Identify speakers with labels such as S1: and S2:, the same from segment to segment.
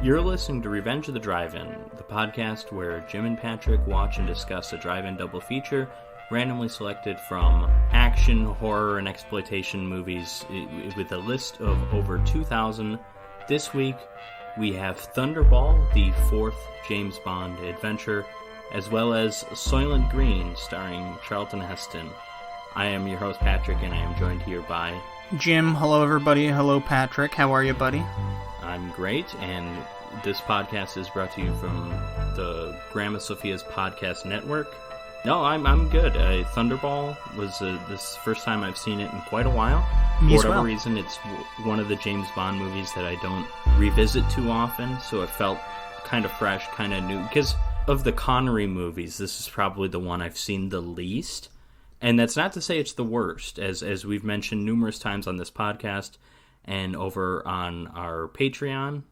S1: You're listening to Revenge of the Drive-In, the podcast where Jim and Patrick watch and discuss a drive-in double feature randomly selected from action, horror, and exploitation movies with a list of over 2,000. This week, we have Thunderball, the fourth James Bond adventure, as well as Soylent Green, starring Charlton Heston. I am your host, Patrick, and I am joined here by...
S2: Jim. Hello, everybody. Hello, Patrick. How are you, buddy?
S1: I'm great, and this podcast is brought to you from the Grandma Sophia's Podcast Network. No, I'm good. Thunderball was this first time I've seen it in quite a while.
S2: Me
S1: For
S2: as
S1: whatever
S2: well.
S1: reason, it's one of the James Bond movies that I don't revisit too often, so it felt kind of fresh, kind of new. Because of the Connery movies, this is probably the one I've seen the least. And that's not to say it's the worst, as we've mentioned numerous times on this podcast and over on our Patreon,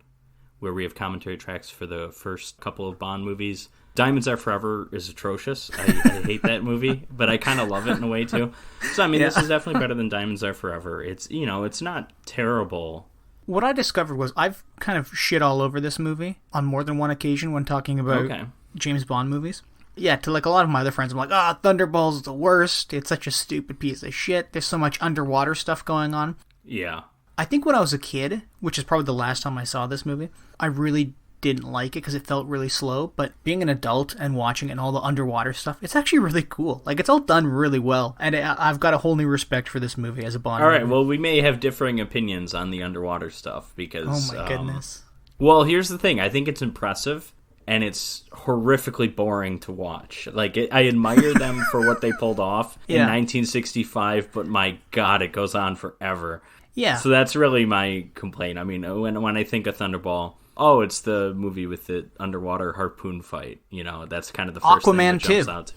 S1: where we have commentary tracks for the first couple of Bond movies. Diamonds Are Forever is atrocious. I hate that movie, but I kind of love it in a way, too. So, I mean, This is definitely better than Diamonds Are Forever. It's, it's not terrible.
S2: What I discovered was I've kind of shit all over this movie on more than one occasion when talking about James Bond movies. Yeah, to like a lot of my other friends, I'm like, Thunderball's the worst. It's such a stupid piece of shit. There's so much underwater stuff going on.
S1: Yeah.
S2: I think when I was a kid, which is probably the last time I saw this movie, I really didn't like it because it felt really slow. But being an adult and watching it and all the underwater stuff, it's actually really cool. Like, it's all done really well. And I've got a whole new respect for this movie as a Bond movie.
S1: All right, well, we may have differing opinions on the underwater stuff because...
S2: Oh my goodness.
S1: Well, here's the thing. I think it's impressive. And it's horrifically boring to watch. Like, I admire them for what they pulled off in 1965, but my God, it goes on forever.
S2: Yeah.
S1: So that's really my complaint. I mean, when I think of Thunderball, it's the movie with the underwater harpoon fight. That's kind of the first
S2: Aquaman
S1: thing that jumps out to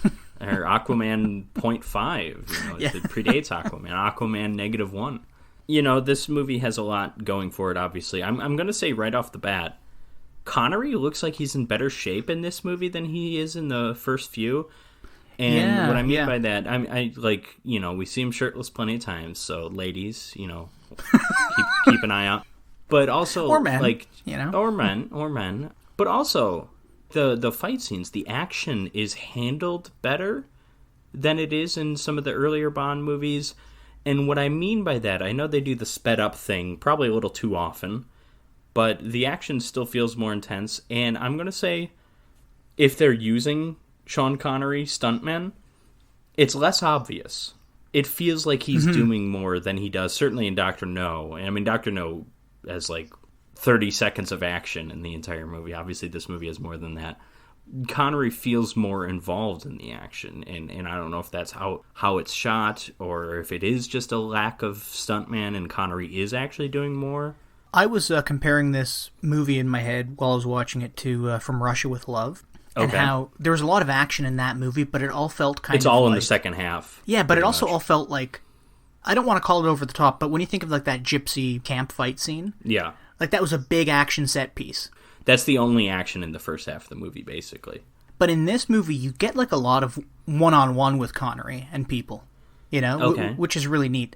S1: me. Or Aquaman 0.5, it predates Aquaman. Aquaman -1. This movie has a lot going for it, obviously. I'm going to say right off the bat, Connery looks like he's in better shape in this movie than he is in the first few. And what I mean by that, we see him shirtless plenty of times. So ladies, keep an eye out. But also,
S2: or men,
S1: or men. But also, the fight scenes, the action is handled better than it is in some of the earlier Bond movies. And what I mean by that, I know they do the sped up thing probably a little too often. But the action still feels more intense, and I'm going to say, if they're using Sean Connery stuntmen, it's less obvious. It feels like he's doing more than he does, certainly in Dr. No. I mean, Dr. No has 30 seconds of action in the entire movie. Obviously, this movie has more than that. Connery feels more involved in the action, and I don't know if that's how it's shot, or if it is just a lack of stuntman and Connery is actually doing more.
S2: I was comparing this movie in my head while I was watching it to From Russia with Love. And how there was a lot of action in that movie, but it all felt kind of
S1: It's all in the second half.
S2: Yeah, but it also all felt like... I don't want to call it over the top, but when you think of that gypsy camp fight scene...
S1: Yeah.
S2: That was a big action set piece.
S1: That's the only action in the first half of the movie, basically.
S2: But in this movie, you get a lot of one-on-one with Connery and people, which is really neat.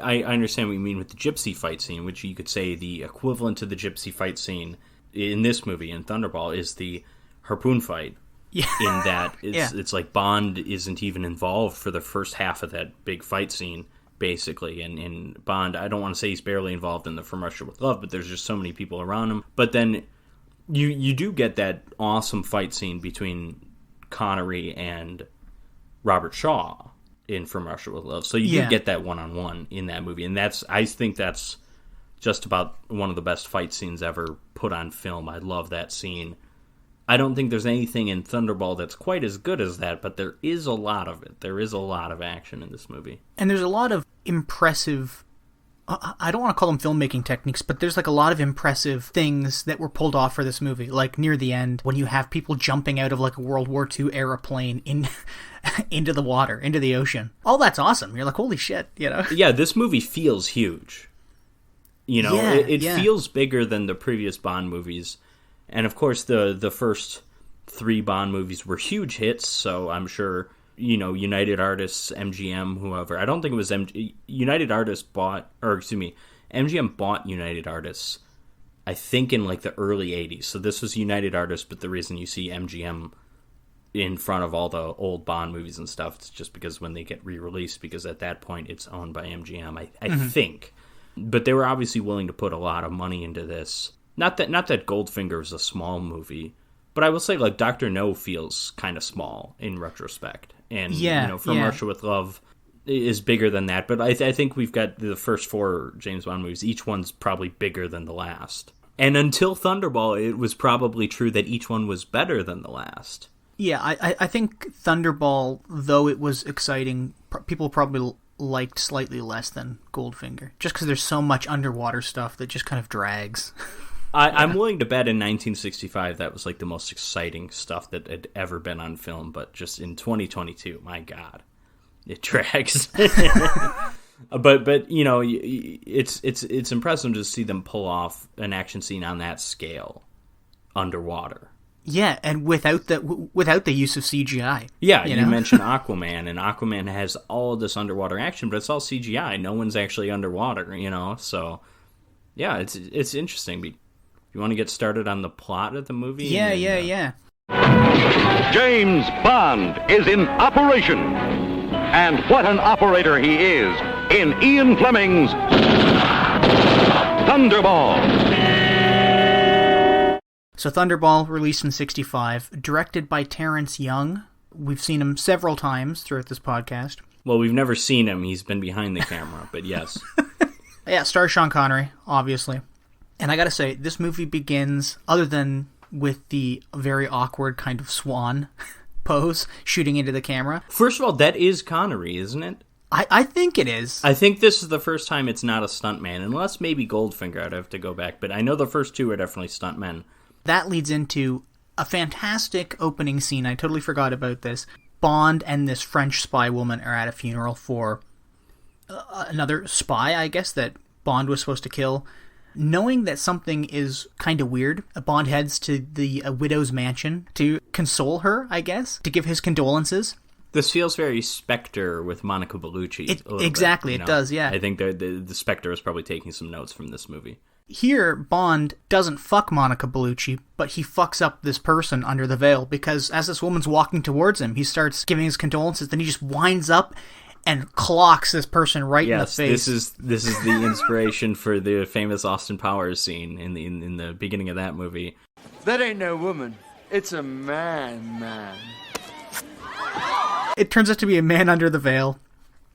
S1: I understand what you mean with the gypsy fight scene, which you could say the equivalent to the gypsy fight scene in this movie, in Thunderball, is the harpoon fight.
S2: Yeah.
S1: In that it's like Bond isn't even involved for the first half of that big fight scene, basically. And Bond, I don't want to say he's barely involved in the From Russia with Love, but there's just so many people around him. But then you do get that awesome fight scene between Connery and Robert Shaw in From Russia with Love. So you do get that one-on-one in that movie. And I think that's just about one of the best fight scenes ever put on film. I love that scene. I don't think there's anything in Thunderball that's quite as good as that, but there is a lot of it. There is a lot of action in this movie.
S2: And there's a lot of impressive... I don't want to call them filmmaking techniques, but there's a lot of impressive things that were pulled off for this movie. Like near the end, when you have people jumping out of a World War II airplane into the water, into the ocean. All that's awesome. You're like, holy shit,
S1: Yeah, this movie feels huge. It feels bigger than the previous Bond movies. And of course, the first three Bond movies were huge hits, so I'm sure... United Artists, MGM, whoever. I don't think it was United Artists MGM bought United Artists I think in like the early 80s. So this was United Artists, but the reason you see MGM in front of all the old Bond movies and stuff, it's just because when they get re-released, because at that point it's owned by MGM, I think. But they were obviously willing to put a lot of money into this. Not that Goldfinger is a small movie, but I will say like Dr. No feels kind of small in retrospect. And From Russia with Love is bigger than that, but I think we've got the first 4 James Bond movies. Each one's probably bigger than the last. And until Thunderball, it was probably true that each one was better than the last.
S2: Yeah, I think Thunderball, though it was exciting, people probably liked slightly less than Goldfinger, just because there's so much underwater stuff that just kind of drags.
S1: I'm willing to bet in 1965 that was like the most exciting stuff that had ever been on film, but just in 2022, my God. It drags. but it's impressive to see them pull off an action scene on that scale underwater.
S2: Yeah, and without the use of CGI.
S1: Yeah, you mentioned Aquaman, and Aquaman has all of this underwater action, but it's all CGI. No one's actually underwater, So yeah, it's interesting. You want to get started on the plot of the movie?
S2: Yeah.
S3: James Bond is in operation. And what an operator he is in Ian Fleming's Thunderball.
S2: So Thunderball, released in 1965, directed by Terrence Young. We've seen him several times throughout this podcast.
S1: Well, we've never seen him. He's been behind the camera, but yes.
S2: Yeah, stars Sean Connery, obviously. And I gotta say, this movie begins, other than with the very awkward kind of swan pose shooting into the camera.
S1: First of all, that is Connery, isn't it?
S2: I think it is.
S1: I think this is the first time it's not a stuntman, unless maybe Goldfinger. I'd have to go back, but I know the first 2 are definitely stuntmen. That
S2: leads into a fantastic opening scene. I totally forgot about this. Bond and this French spy woman are at a funeral for another spy, I guess, that Bond was supposed to kill. Knowing that something is kind of weird, Bond heads to the widow's mansion to console her, I guess, to give his condolences.
S1: This feels very Spectre with Monica Bellucci.
S2: Exactly, it does, yeah.
S1: I think the Spectre is probably taking some notes from this movie.
S2: Here, Bond doesn't fuck Monica Bellucci, but he fucks up this person under the veil, because as this woman's walking towards him, he starts giving his condolences, then he just winds up and clocks this person right in the face.
S1: This is the inspiration for the famous Austin Powers scene in the beginning of that movie.
S4: That ain't no woman. It's a man.
S2: It turns out to be a man under the veil.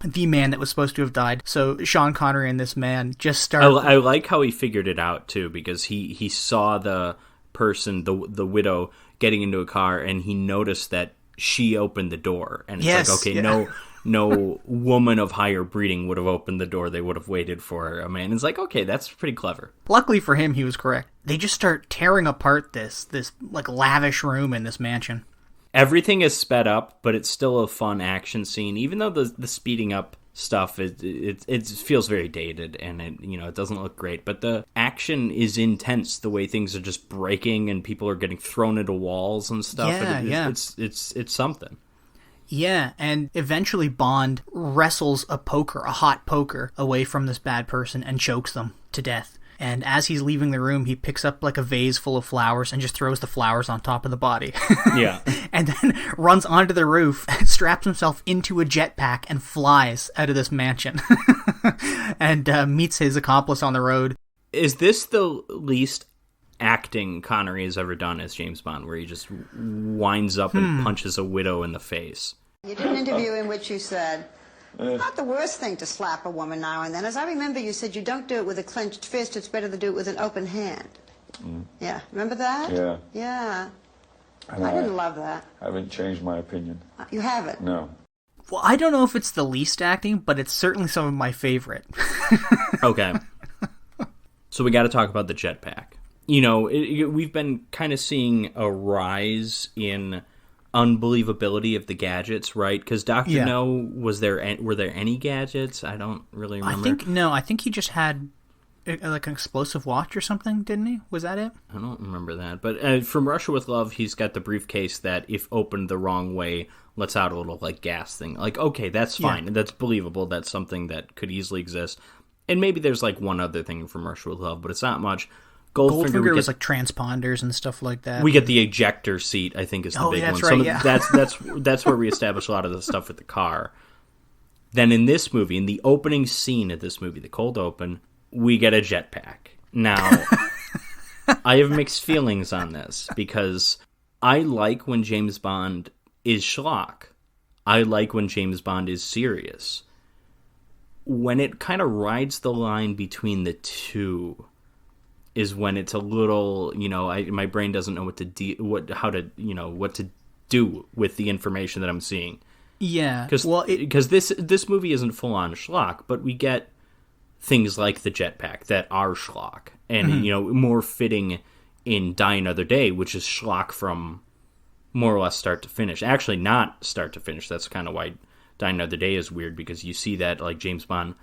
S2: The man that was supposed to have died. So Sean Connery and this man just start...
S1: I like how he figured it out, too, because he saw the person, the widow, getting into a car, and he noticed that she opened the door. And it's no woman of higher breeding would have opened the door. They would have waited for a man. It's like, okay, that's pretty clever.
S2: Luckily for him, he was correct. They just start tearing apart this like lavish room in this mansion.
S1: Everything is sped up, but it's still a fun action scene. Even though the speeding up stuff it feels very dated and it doesn't look great, but the action is intense. The way things are just breaking and people are getting thrown into walls and stuff. It's something.
S2: Yeah, and eventually Bond wrestles a hot poker, away from this bad person and chokes them to death. And as he's leaving the room, he picks up like a vase full of flowers and just throws the flowers on top of the body.
S1: Yeah.
S2: And then runs onto the roof, straps himself into a jetpack, and flies out of this mansion. And meets his accomplice on the road.
S1: Is this the least acting Connery has ever done as James Bond, where he just winds up and punches a widow in the face?
S5: You did an interview in which you said, not the worst thing to slap a woman now and then. As I remember, you said you don't do it with a clenched fist. It's better to do it with an open hand. Yeah. Remember that?
S6: Yeah.
S5: Yeah.
S6: And
S5: I didn't love that.
S6: I haven't changed my opinion.
S5: You haven't?
S6: No.
S2: Well, I don't know if it's the least acting, but it's certainly some of my favorite.
S1: Okay. So we got to talk about the jetpack. We've been kind of seeing a rise in unbelievability of the gadgets, right? Because Dr. No, were there any gadgets? I don't really remember.
S2: I think he just had like an explosive watch or something, didn't he? Was that it?
S1: I don't remember that. But from Russia with Love, he's got the briefcase that, if opened the wrong way, lets out a little like gas thing. Like, okay, that's fine. That's believable. That's something that could easily exist. And maybe there's like one other thing from Russia with Love, but it's not much.
S2: Goldfinger was like transponders and stuff like that.
S1: We get the ejector seat, I think, is the big
S2: that's
S1: one.
S2: Right, yeah.
S1: That's where we establish a lot of the stuff with the car. Then in this movie, in the opening scene of this movie, the cold open, we get a jetpack. Now, I have mixed feelings on this because I like when James Bond is schlock. I like when James Bond is serious. When it kind of rides the line between the two is when it's a little, my brain doesn't know what to do with the information that I'm seeing.
S2: Yeah,
S1: because this movie isn't full on schlock, but we get things like the jetpack that are schlock, and more fitting in Die Another Day, which is schlock from more or less start to finish. Actually, not start to finish. That's kind of why Die Another Day is weird, because you see that like James Bond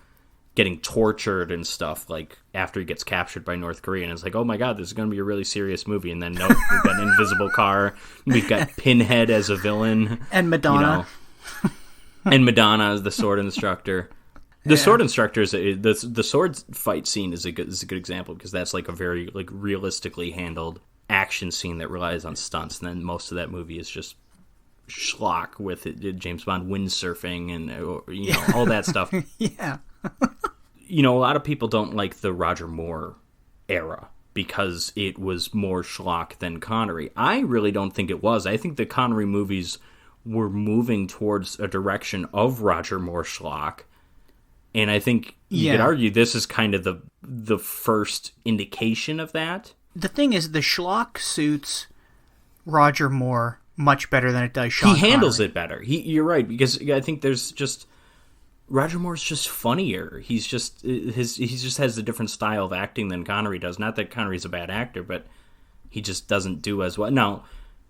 S1: getting tortured and stuff like after he gets captured by North Korea, and it's like, oh my god, this is going to be a really serious movie. And then nope, we've got an invisible car, we've got Pinhead as a villain,
S2: and Madonna,
S1: and Madonna as the sword instructor. The sword instructor is the sword fight scene is a good example, because that's like a very like realistically handled action scene that relies on stunts, and then most of that movie is just schlock with James Bond windsurfing and all that stuff.
S2: Yeah.
S1: A lot of people don't like the Roger Moore era because it was more schlock than Connery. I really don't think it was. I think the Connery movies were moving towards a direction of Roger Moore schlock, and I think you could argue this is kind of the first indication of that.
S2: The thing is, the schlock suits Roger Moore much better than it does Sean
S1: He handles
S2: Connery.
S1: it better. You're right, because I think there's just Roger Moore's just funnier. He just has a different style of acting than Connery does. Not that Connery's a bad actor, but he just doesn't do as well. Now,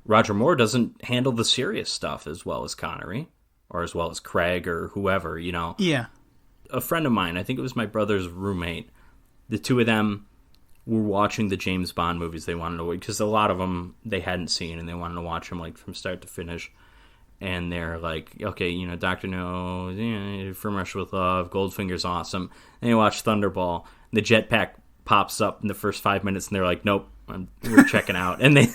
S1: Roger Moore doesn't handle the serious stuff as well as Connery, or as well as Craig or whoever.
S2: Yeah.
S1: A friend of mine, I think it was my brother's roommate, the two of them were watching the James Bond movies. They wanted to, because a lot of them they hadn't seen, and they wanted to watch them like from start to finish. And they're like, okay, Dr. No, From Russia with Love, Goldfinger's awesome. And they watch Thunderball. The jetpack pops up in the first 5 minutes, and they're like, nope, we're checking out. And they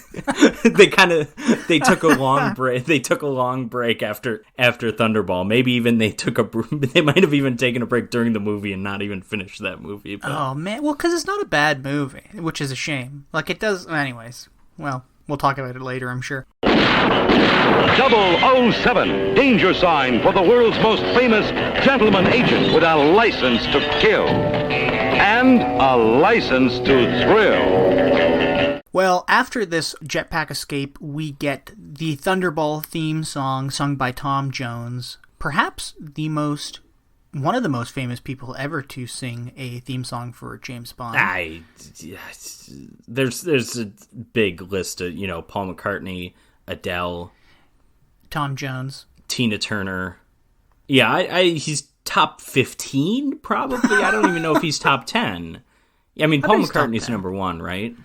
S1: took a long break. They took a long break after Thunderball. Maybe even they might have even taken a break during the movie and not even finished that movie. But.
S2: Oh man, well, because it's not a bad movie, which is a shame. Like it does, anyways. Well, we'll talk about it later, I'm sure.
S3: 007, danger sign for the world's most famous gentleman agent with a license to kill and a license to thrill.
S2: Well, after this jetpack escape, we get the Thunderball theme song sung by Tom Jones, perhaps one of the most famous people ever to sing a theme song for James Bond.
S1: There's a big list of, Paul McCartney, Adele,
S2: Tom Jones,
S1: Tina Turner. Yeah, he's top 15 probably. I don't even know if he's top 10. I mean, Paul McCartney's number one, right?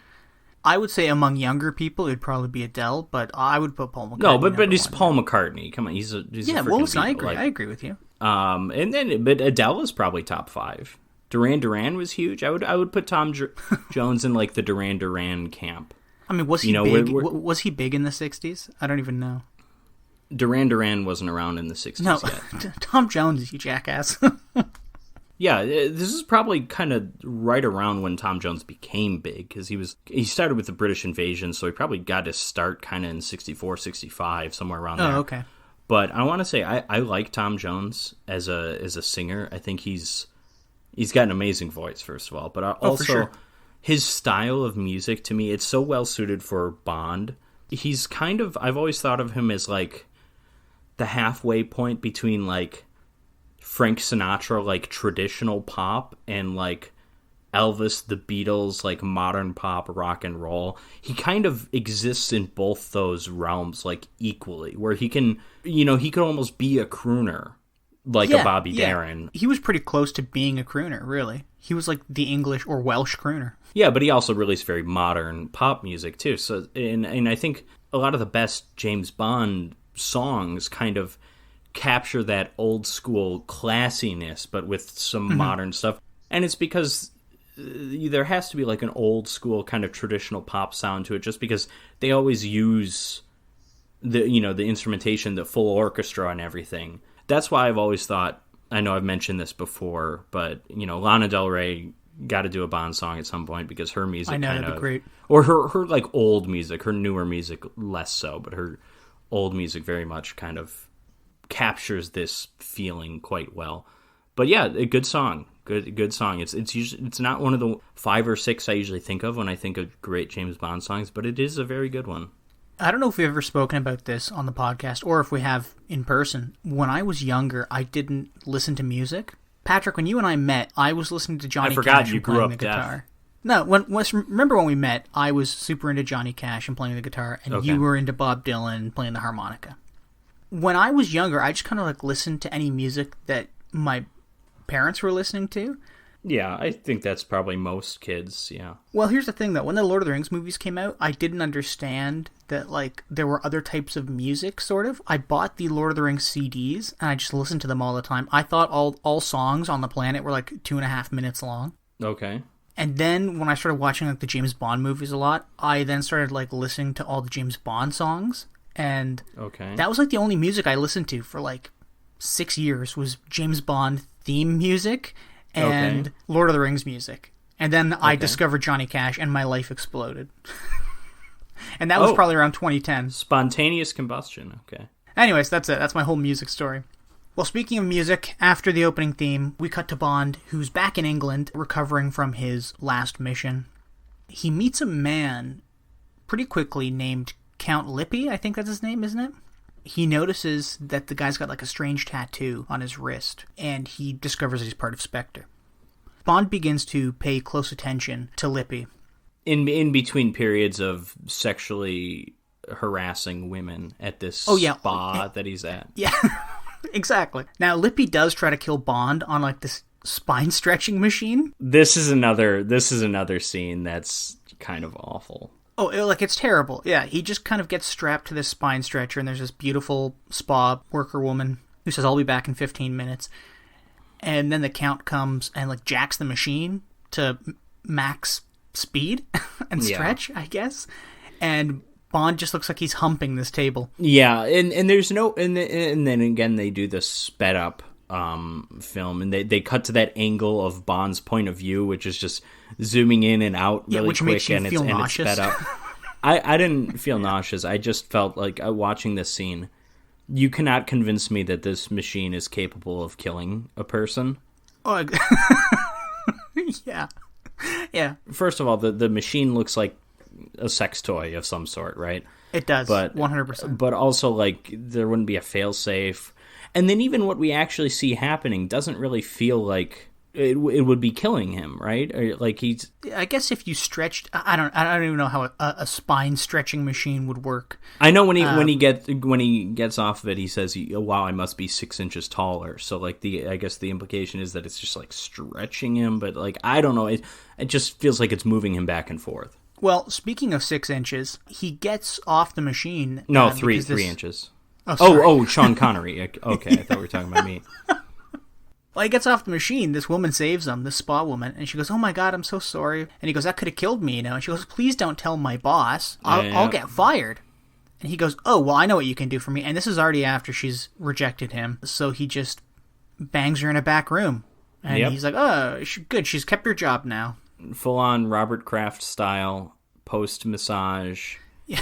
S2: I would say among younger people, it'd probably be Adele, but I would put Paul McCartney.
S1: No, but he's Paul McCartney. Come on, he's a
S2: well, listen, I agree. I agree with you.
S1: But Adele is probably top 5. Duran Duran was huge. I would put Tom Jones in like the Duran Duran camp.
S2: I mean, was he big? Was he big in the 60s? I don't even know.
S1: Duran Duran wasn't around in the 60s yet.
S2: Tom Jones, you jackass.
S1: Yeah, this is probably kind of right around when Tom Jones became big, because he started with the British invasion, so he probably got his start kind of in 64, 65, somewhere around there.
S2: Oh, okay.
S1: But I want to say I like Tom Jones as a singer. I think he's got an amazing voice, first of all, but also
S2: for sure.
S1: His style of music, to me, it's so well suited for Bond. He's kind of, I've always thought of him as like the halfway point between like Frank Sinatra, like traditional pop, and like Elvis, the Beatles, like modern pop, rock and roll. He kind of exists in both those realms like equally, where he can, he could almost be a crooner like a Bobby Darin.
S2: He was pretty close to being a crooner, really. He was like the English or Welsh crooner.
S1: Yeah, but he also released very modern pop music too. So, and I think a lot of the best James Bond songs kind of capture that old school classiness, but with some modern stuff. And it's because there has to be like an old school kind of traditional pop sound to it, just because they always use the instrumentation, the full orchestra and everything. That's why I've always thought, I know I've mentioned this before, but Lana Del Rey got to do a Bond song at some point, because her music
S2: that'd be great.
S1: Or her like old music, her newer music less so, but her old music very much kind of captures this feeling quite well. But yeah, a good song. Good song. It's not one of the 5 or 6 I usually think of when I think of great James Bond songs, but it is a very good one.
S2: I don't know if we've ever spoken about this on the podcast, or if we have in person. When I was younger, I didn't listen to music. Patrick, when you and I met, I was listening to Johnny Cash and playing the guitar. No, remember when we met, I was super into Johnny Cash and playing the guitar, and you were into Bob Dylan playing the harmonica. When I was younger, I just kind of like listened to any music that my parents were listening to.
S1: Yeah, I think that's probably most kids, yeah.
S2: Well, here's the thing, though. When the Lord of the Rings movies came out, I didn't understand that, like, there were other types of music, sort of. I bought the Lord of the Rings CDs, and I just listened to them all the time. I thought all songs on the planet were, like, 2.5 minutes long.
S1: Okay.
S2: And then, when I started watching, like, the James Bond movies a lot, I then started, like, listening to all the James Bond songs. And that was, like, the only music I listened to for, like, 6 years was James Bond theme music and Lord of the Rings music. And then I discovered Johnny Cash, and my life exploded. And that was probably around 2010.
S1: Spontaneous combustion, okay.
S2: Anyways, that's it. That's my whole music story. Well, speaking of music, after the opening theme, we cut to Bond, who's back in England, recovering from his last mission. He meets a man pretty quickly named Count Lippy, I think that's his name, isn't it? He notices that the guy's got like a strange tattoo on his wrist, and he discovers that he's part of Spectre. Bond begins to pay close attention to Lippy.
S1: In between periods of sexually harassing women at this spa that he's at.
S2: Yeah, exactly. Now, Lippy does try to kill Bond on like this spine-stretching machine.
S1: This is another scene that's kind of awful.
S2: Oh, like, it's terrible. Yeah, he just kind of gets strapped to this spine stretcher, and there's this beautiful spa worker woman who says, I'll be back in 15 minutes. And then the Count comes and, like, jacks the machine to max speed and stretch, I guess. And Bond just looks like he's humping this table.
S1: Yeah, and there's no... And then again, they do this sped up film, and they cut to that angle of Bond's point of view, which is just zooming in and out really
S2: which
S1: quick,
S2: makes you feel nauseous.
S1: It's sped up. I didn't feel nauseous. I just felt like watching this scene, you cannot convince me that this machine is capable of killing a person.
S2: Oh, yeah.
S1: First of all, the machine looks like a sex toy of some sort, right?
S2: It does,
S1: but
S2: 100%.
S1: But also, like, there wouldn't be a failsafe. And then even what we actually see happening doesn't really feel like it would be killing him, right? Or like he's...
S2: I guess if you stretched... I don't even know how a spine stretching machine would work.
S1: I know when he gets off of it, he says, wow, I must be 6 inches taller. So like I guess the implication is that it's just like stretching him, but like, I don't know. It just feels like it's moving him back and forth.
S2: Well, speaking of 6 inches, he gets off the machine...
S1: No, 3 inches.
S2: Oh,
S1: Sean Connery. Okay, I thought we were talking about me.
S2: Well, he gets off the machine. This woman saves him, this spa woman, and she goes, "Oh my God, I'm so sorry." And he goes, "That could have killed me, you know." And she goes, "Please don't tell my boss. I'll get fired." And he goes, "Oh, well, I know what you can do for me." And this is already after she's rejected him, so he just bangs her in a back room. And he's like, "Oh, good, she's kept her job now."
S1: Full on Robert Kraft style post massage.
S2: Yeah.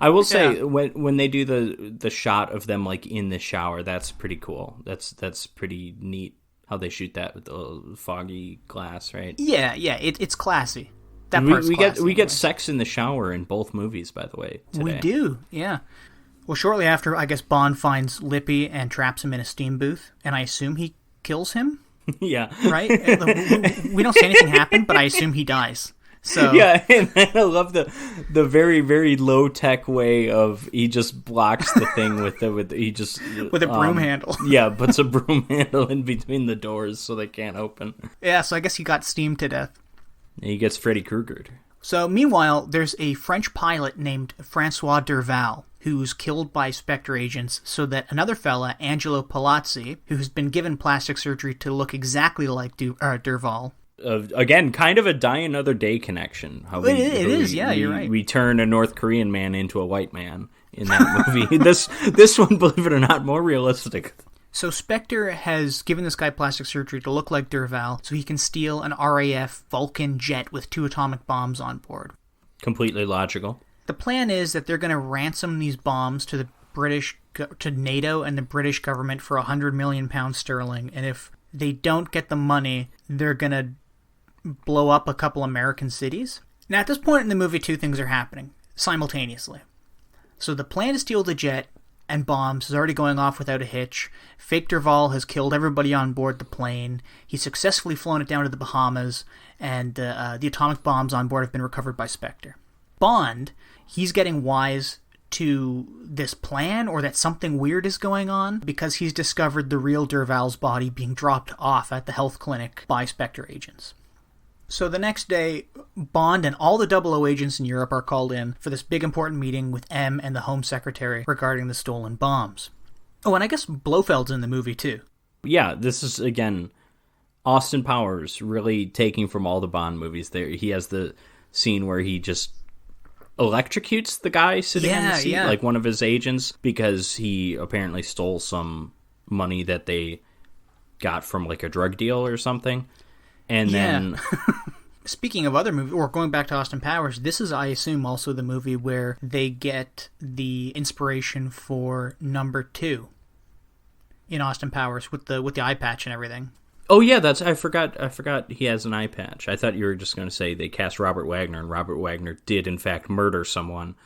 S1: I will say when they do the shot of them like in the shower, that's pretty cool. That's pretty neat how they shoot that with the foggy glass, right?
S2: Yeah, it's classy. That part's classy.
S1: We get sex in the shower in both movies, by the way. Today.
S2: We do, yeah. Well, shortly after, I guess Bond finds Lippy and traps him in a steam booth, and I assume he kills him.
S1: Yeah,
S2: right. We don't see anything happen, but I assume he dies. So
S1: yeah, and I love the very, very low tech way of he just blocks the thing with a
S2: broom handle.
S1: Yeah, puts a broom handle in between the doors so they can't open.
S2: Yeah, so I guess he got steamed to death.
S1: And he gets Freddy Kruegered.
S2: So meanwhile, there's a French pilot named Francois Derval who's killed by Spectre agents, so that another fella, Angelo Palazzi, who's been given plastic surgery to look exactly like Derval,
S1: Again, kind of a Die Another Day connection. How
S2: it is, you're right.
S1: We turn a North Korean man into a white man in that movie. This one, believe it or not, more realistic.
S2: So Spectre has given this guy plastic surgery to look like Derval so he can steal an RAF Vulcan jet with 2 atomic bombs on board.
S1: Completely logical.
S2: The plan is that they're going to ransom these bombs to to NATO and the British government for £100 million sterling, and if they don't get the money, they're going to blow up a couple American cities. Now, at this point in the movie, 2 things are happening simultaneously. So the plan to steal the jet and bombs is already going off without a hitch. Fake Derval has killed everybody on board the plane. He's successfully flown it down to the Bahamas, and the atomic bombs on board have been recovered by Spectre. Bond, he's getting wise to this plan, or that something weird is going on, because he's discovered the real Derval's body being dropped off at the health clinic by Spectre agents. So the next day, Bond and all the 00 agents in Europe are called in for this big important meeting with M and the Home Secretary regarding the stolen bombs. Oh, and I guess Blofeld's in the movie too.
S1: Yeah, this is, again, Austin Powers really taking from all the Bond movies. There, he has the scene where he just electrocutes the guy sitting in the seat, like one of his agents, because he apparently stole some money that they got from like a drug deal or something. And then...
S2: Speaking of other movies, or going back to Austin Powers, this is, I assume, also the movie where they get the inspiration for number 2 in Austin Powers with the eye patch and everything.
S1: Oh yeah, I forgot he has an eye patch. I thought you were just going to say they cast Robert Wagner, and Robert Wagner did in fact murder someone.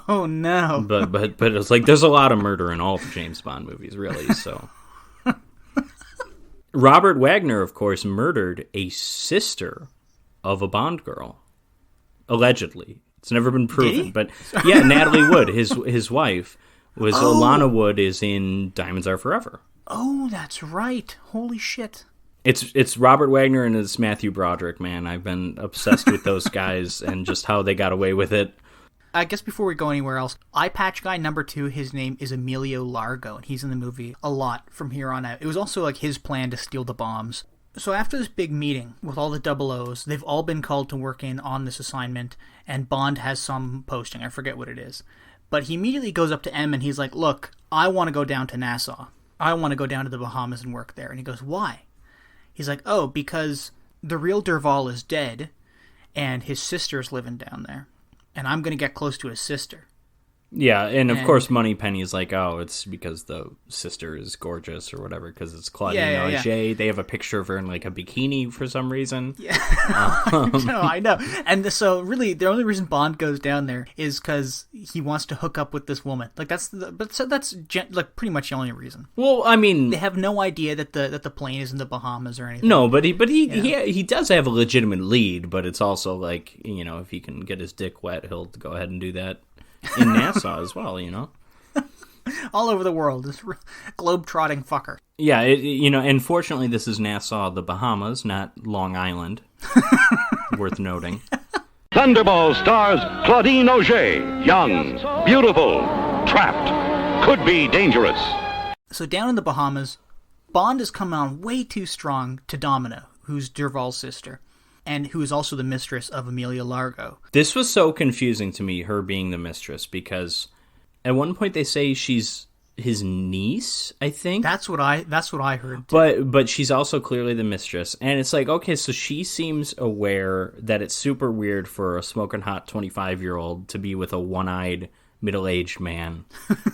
S2: Oh no!
S1: But it's like there's a lot of murder in all the James Bond movies, really. So Robert Wagner, of course, murdered a sister of a Bond girl, allegedly. It's never been proven, but yeah, Natalie Wood, his wife, was Alana Wood, is in Diamonds Are Forever.
S2: Oh, that's right. Holy shit.
S1: It's Robert Wagner and it's Matthew Broderick, man. I've been obsessed with those guys and just how they got away with it.
S2: I guess before we go anywhere else, eye patch guy number 2, his name is Emilio Largo, and he's in the movie a lot from here on out. It was also like his plan to steal the bombs. So after this big meeting with all the 00s, they've all been called to work in on this assignment, and Bond has some posting. I forget what it is. But he immediately goes up to M and he's like, look, I want to go down to Nassau. I want to go down to the Bahamas and work there. And he goes, why? He's like, oh, because the real Derval is dead, and his sister's living down there. And I'm going to get close to his sister.
S1: Yeah, and of course Moneypenny's like, oh, it's because the sister is gorgeous or whatever, because it's Claudine Auger. Yeah. They have a picture of her in like a bikini for some reason. Yeah,
S2: I know. And so really, the only reason Bond goes down there is because he wants to hook up with this woman. Like that's like pretty much the only reason.
S1: Well, I mean,
S2: they have no idea that the plane is in the Bahamas or anything.
S1: No, but he does have a legitimate lead. But it's also like, you know, if he can get his dick wet, he'll go ahead and do that. In Nassau as well, you know?
S2: All over the world. This globe-trotting fucker.
S1: Yeah, and fortunately this is Nassau, the Bahamas, not Long Island. Worth noting.
S3: Thunderball stars Claudine Auger. Young, beautiful, trapped, could be dangerous.
S2: So down in the Bahamas, Bond has come on way too strong to Domino, who's Derval's sister, and who is also the mistress of Amelia Largo.
S1: This was so confusing to me, her being the mistress, because at one point they say she's his niece, I think.
S2: That's what I heard too.
S1: But she's also clearly the mistress, and it's like, okay, so she seems aware that it's super weird for a smoking hot 25-year-old to be with a one-eyed middle-aged man.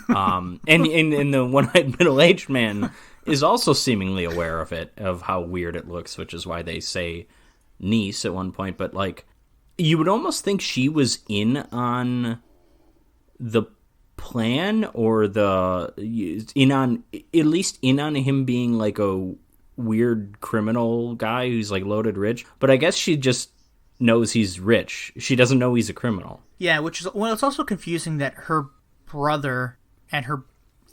S1: And the one-eyed middle-aged man is also seemingly aware of it, of how weird it looks, which is why they say niece at one point. But like, you would almost think she was in on the plan, or at least in on him being like a weird criminal guy who's like loaded rich. But I guess she just knows he's rich. She doesn't know he's a criminal.
S2: Yeah, which is, well, it's also confusing that her brother and her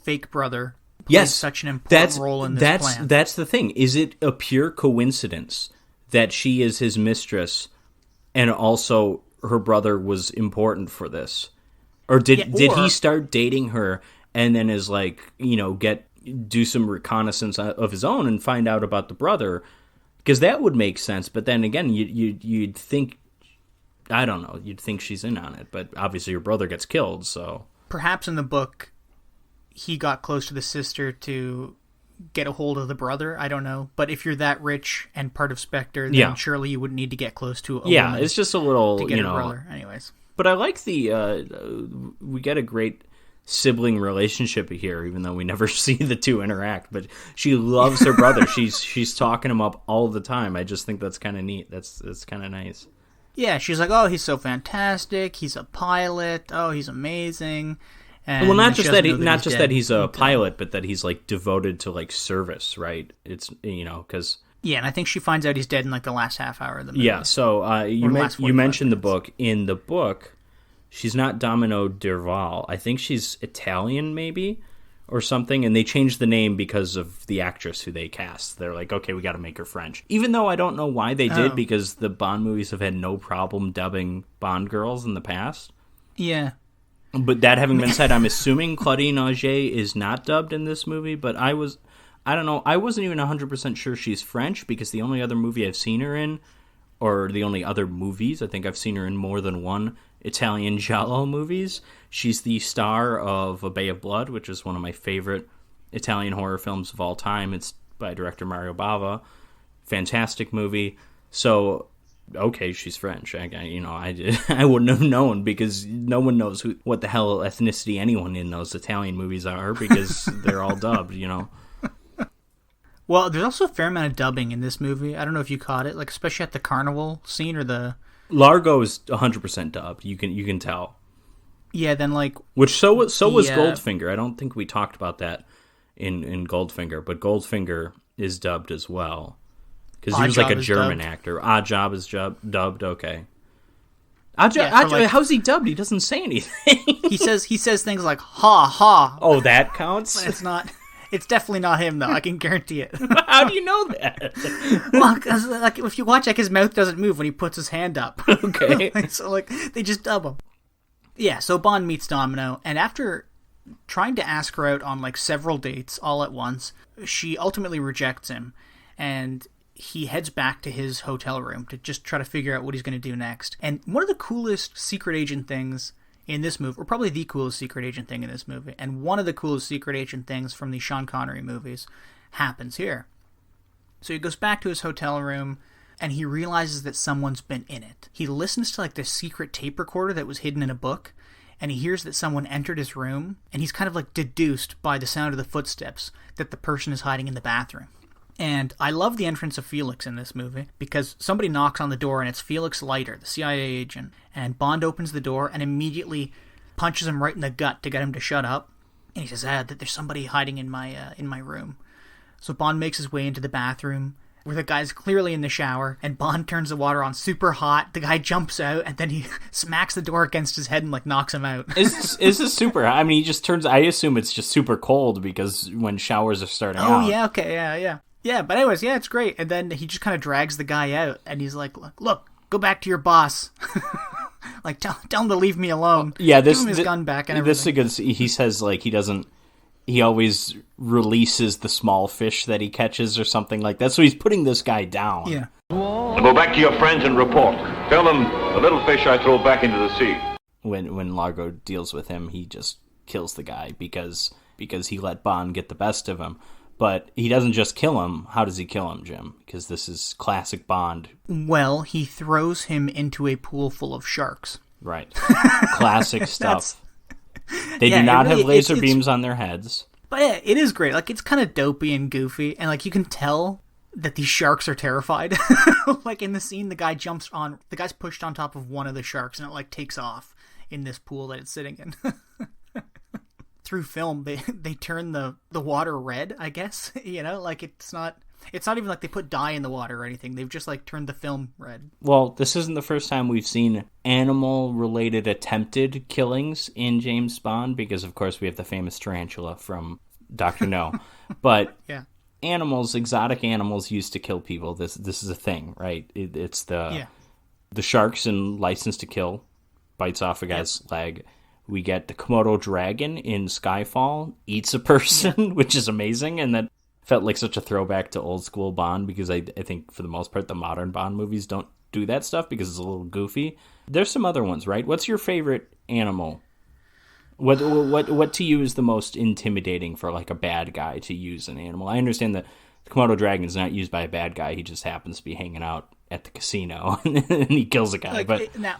S2: fake brother played such an important role in this plan.
S1: That's the thing. Is it a pure coincidence that she is his mistress, and also her brother was important for this? Or did he start dating her and then is like, you know, do some reconnaissance of his own and find out about the brother Because that would make sense, but then again, you'd think, I don't know, you'd think she's in on it, but obviously your brother gets killed, so...
S2: Perhaps in the book, he got close to the sister to get a hold of the brother, I don't know. But if you're that rich and part of Spectre, then surely you wouldn't need to get close to a woman
S1: it's just a little,
S2: to get a brother. Anyways.
S1: But I like we get a great sibling relationship here, even though we never see the two interact. But she loves her brother. She's talking him up all the time. I just think that's kind of neat. That's kind of nice.
S2: Yeah, she's like, oh, he's so fantastic. He's a pilot. Oh, he's amazing. And
S1: well, not just that he's a pilot, but that he's like devoted to like service, right? It's because.
S2: Yeah, and I think she finds out he's dead in like the last half hour of the movie.
S1: Yeah, so you mentioned the book. In the book, she's not Domino Derval. I think she's Italian, maybe, or something. And they changed the name because of the actress who they cast. They're like, okay, we got to make her French. Even though I don't know why they did, because the Bond movies have had no problem dubbing Bond girls in the past.
S2: Yeah.
S1: But that having been said, I'm assuming Claudine Auger is not dubbed in this movie, but I don't know, I wasn't even 100% sure she's French, because the only other movie I've seen her in, or the only other movies, I think I've seen her in more than one Italian giallo movies. She's the star of A Bay of Blood, which is one of my favorite Italian horror films of all time. It's by director Mario Bava. Fantastic movie. So... okay, she's French. I wouldn't have known, because no one knows what the hell ethnicity anyone in those Italian movies are, because they're all dubbed,
S2: Well, there's also a fair amount of dubbing in this movie. I don't know if you caught it, like especially at the carnival scene or the...
S1: Largo is 100% dubbed. You can tell.
S2: Yeah, then like...
S1: Which so was Goldfinger. I don't think we talked about that in Goldfinger, but Goldfinger is dubbed as well. Because he was like a German actor. Odd Job is dubbed, okay. How's he dubbed? He doesn't say anything.
S2: he says things like, ha, ha.
S1: Oh, that counts?
S2: But it's not... It's definitely not him, though. I can guarantee it.
S1: How do you know that?
S2: Well, because like, if you watch, like, his mouth doesn't move when he puts his hand up.
S1: Okay.
S2: So, like, they just dub him. Yeah, so Bond meets Domino, and after trying to ask her out on, like, several dates all at once, she ultimately rejects him, and he heads back to his hotel room to just try to figure out what he's going to do next. And one of the coolest secret agent things in this movie, or probably the coolest secret agent thing in this movie, and one of the coolest secret agent things from the Sean Connery movies, happens here. So he goes back to his hotel room, and he realizes that someone's been in it. He listens to like this secret tape recorder that was hidden in a book, and he hears that someone entered his room, and he's kind of like deduced by the sound of the footsteps that the person is hiding in the bathroom. And I love the entrance of Felix in this movie, because somebody knocks on the door and it's Felix Leiter, the CIA agent, and Bond opens the door and immediately punches him right in the gut to get him to shut up. And he says, that there's somebody hiding in my room. So Bond makes his way into the bathroom, where the guy's clearly in the shower, and Bond turns the water on super hot. The guy jumps out, and then he smacks the door against his head and like knocks him out.
S1: Is this super? I mean, he just turns. I assume it's just super cold, because when showers are starting out.
S2: Oh yeah, okay, yeah. Yeah, but anyways, yeah, it's great. And then he just kind of drags the guy out, and he's like, look, go back to your boss. Like, tell him to leave me alone.
S1: Yeah,
S2: give him his gun back and everything.
S1: He says, like, he always releases the small fish that he catches or something like that. So he's putting this guy down.
S2: Yeah.
S3: Now go back to your friends and report. Tell them the little fish I throw back into the sea.
S1: When Largo deals with him, he just kills the guy because he let Bond get the best of him. But he doesn't just kill him. How does he kill him, Jim? Because this is classic Bond.
S2: Well, he throws him into a pool full of sharks.
S1: Right. Classic stuff. They do not have laser beams on their heads.
S2: But yeah, it is great. Like, it's kind of dopey and goofy. And, like, you can tell that these sharks are terrified. Like, in the scene, the guy's pushed on top of one of the sharks, and it, like, takes off in this pool that it's sitting in. Through film, they turn the water red, I guess. Like, it's not even like they put dye in the water or anything. They've just like turned the film red.
S1: Well, this isn't the first time we've seen animal-related attempted killings in James Bond, because of course we have the famous tarantula from Dr. No. But
S2: yeah.
S1: Exotic animals used to kill people. This is a thing, right? It's the sharks in License to Kill bites off a guy's leg. We get the Komodo dragon in Skyfall, eats a person, which is amazing. And then felt like such a throwback to old school Bond, because I think for the most part the modern Bond movies don't do that stuff because it's a little goofy. There's some other ones, right? What's your favorite animal? What to you is the most intimidating for like a bad guy to use an animal? I understand that the Komodo dragon is not used by a bad guy. He just happens to be hanging out at the casino and he kills a guy.
S2: Like,
S1: but
S2: now,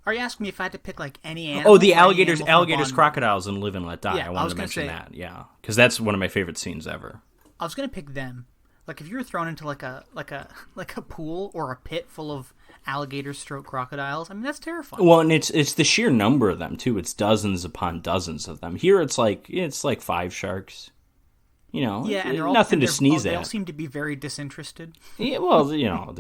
S2: are you asking me if I had to pick like any animal?
S1: oh, the
S2: or any
S1: alligators,
S2: animal from a Bond
S1: crocodiles, and Live and Let Die.
S2: Yeah,
S1: I wanted to mention that. Yeah, because that's one of my favorite scenes ever.
S2: I was gonna pick them. Like if you were thrown into like a pool or a pit full of alligators stroke crocodiles, I mean that's terrifying.
S1: Well, and it's the sheer number of them too. It's dozens upon dozens of them. Here it's like 5 sharks. You know,
S2: Yeah, and they're all
S1: nothing to sneeze
S2: They
S1: at.
S2: all seem to be very disinterested.
S1: Yeah, well, you know,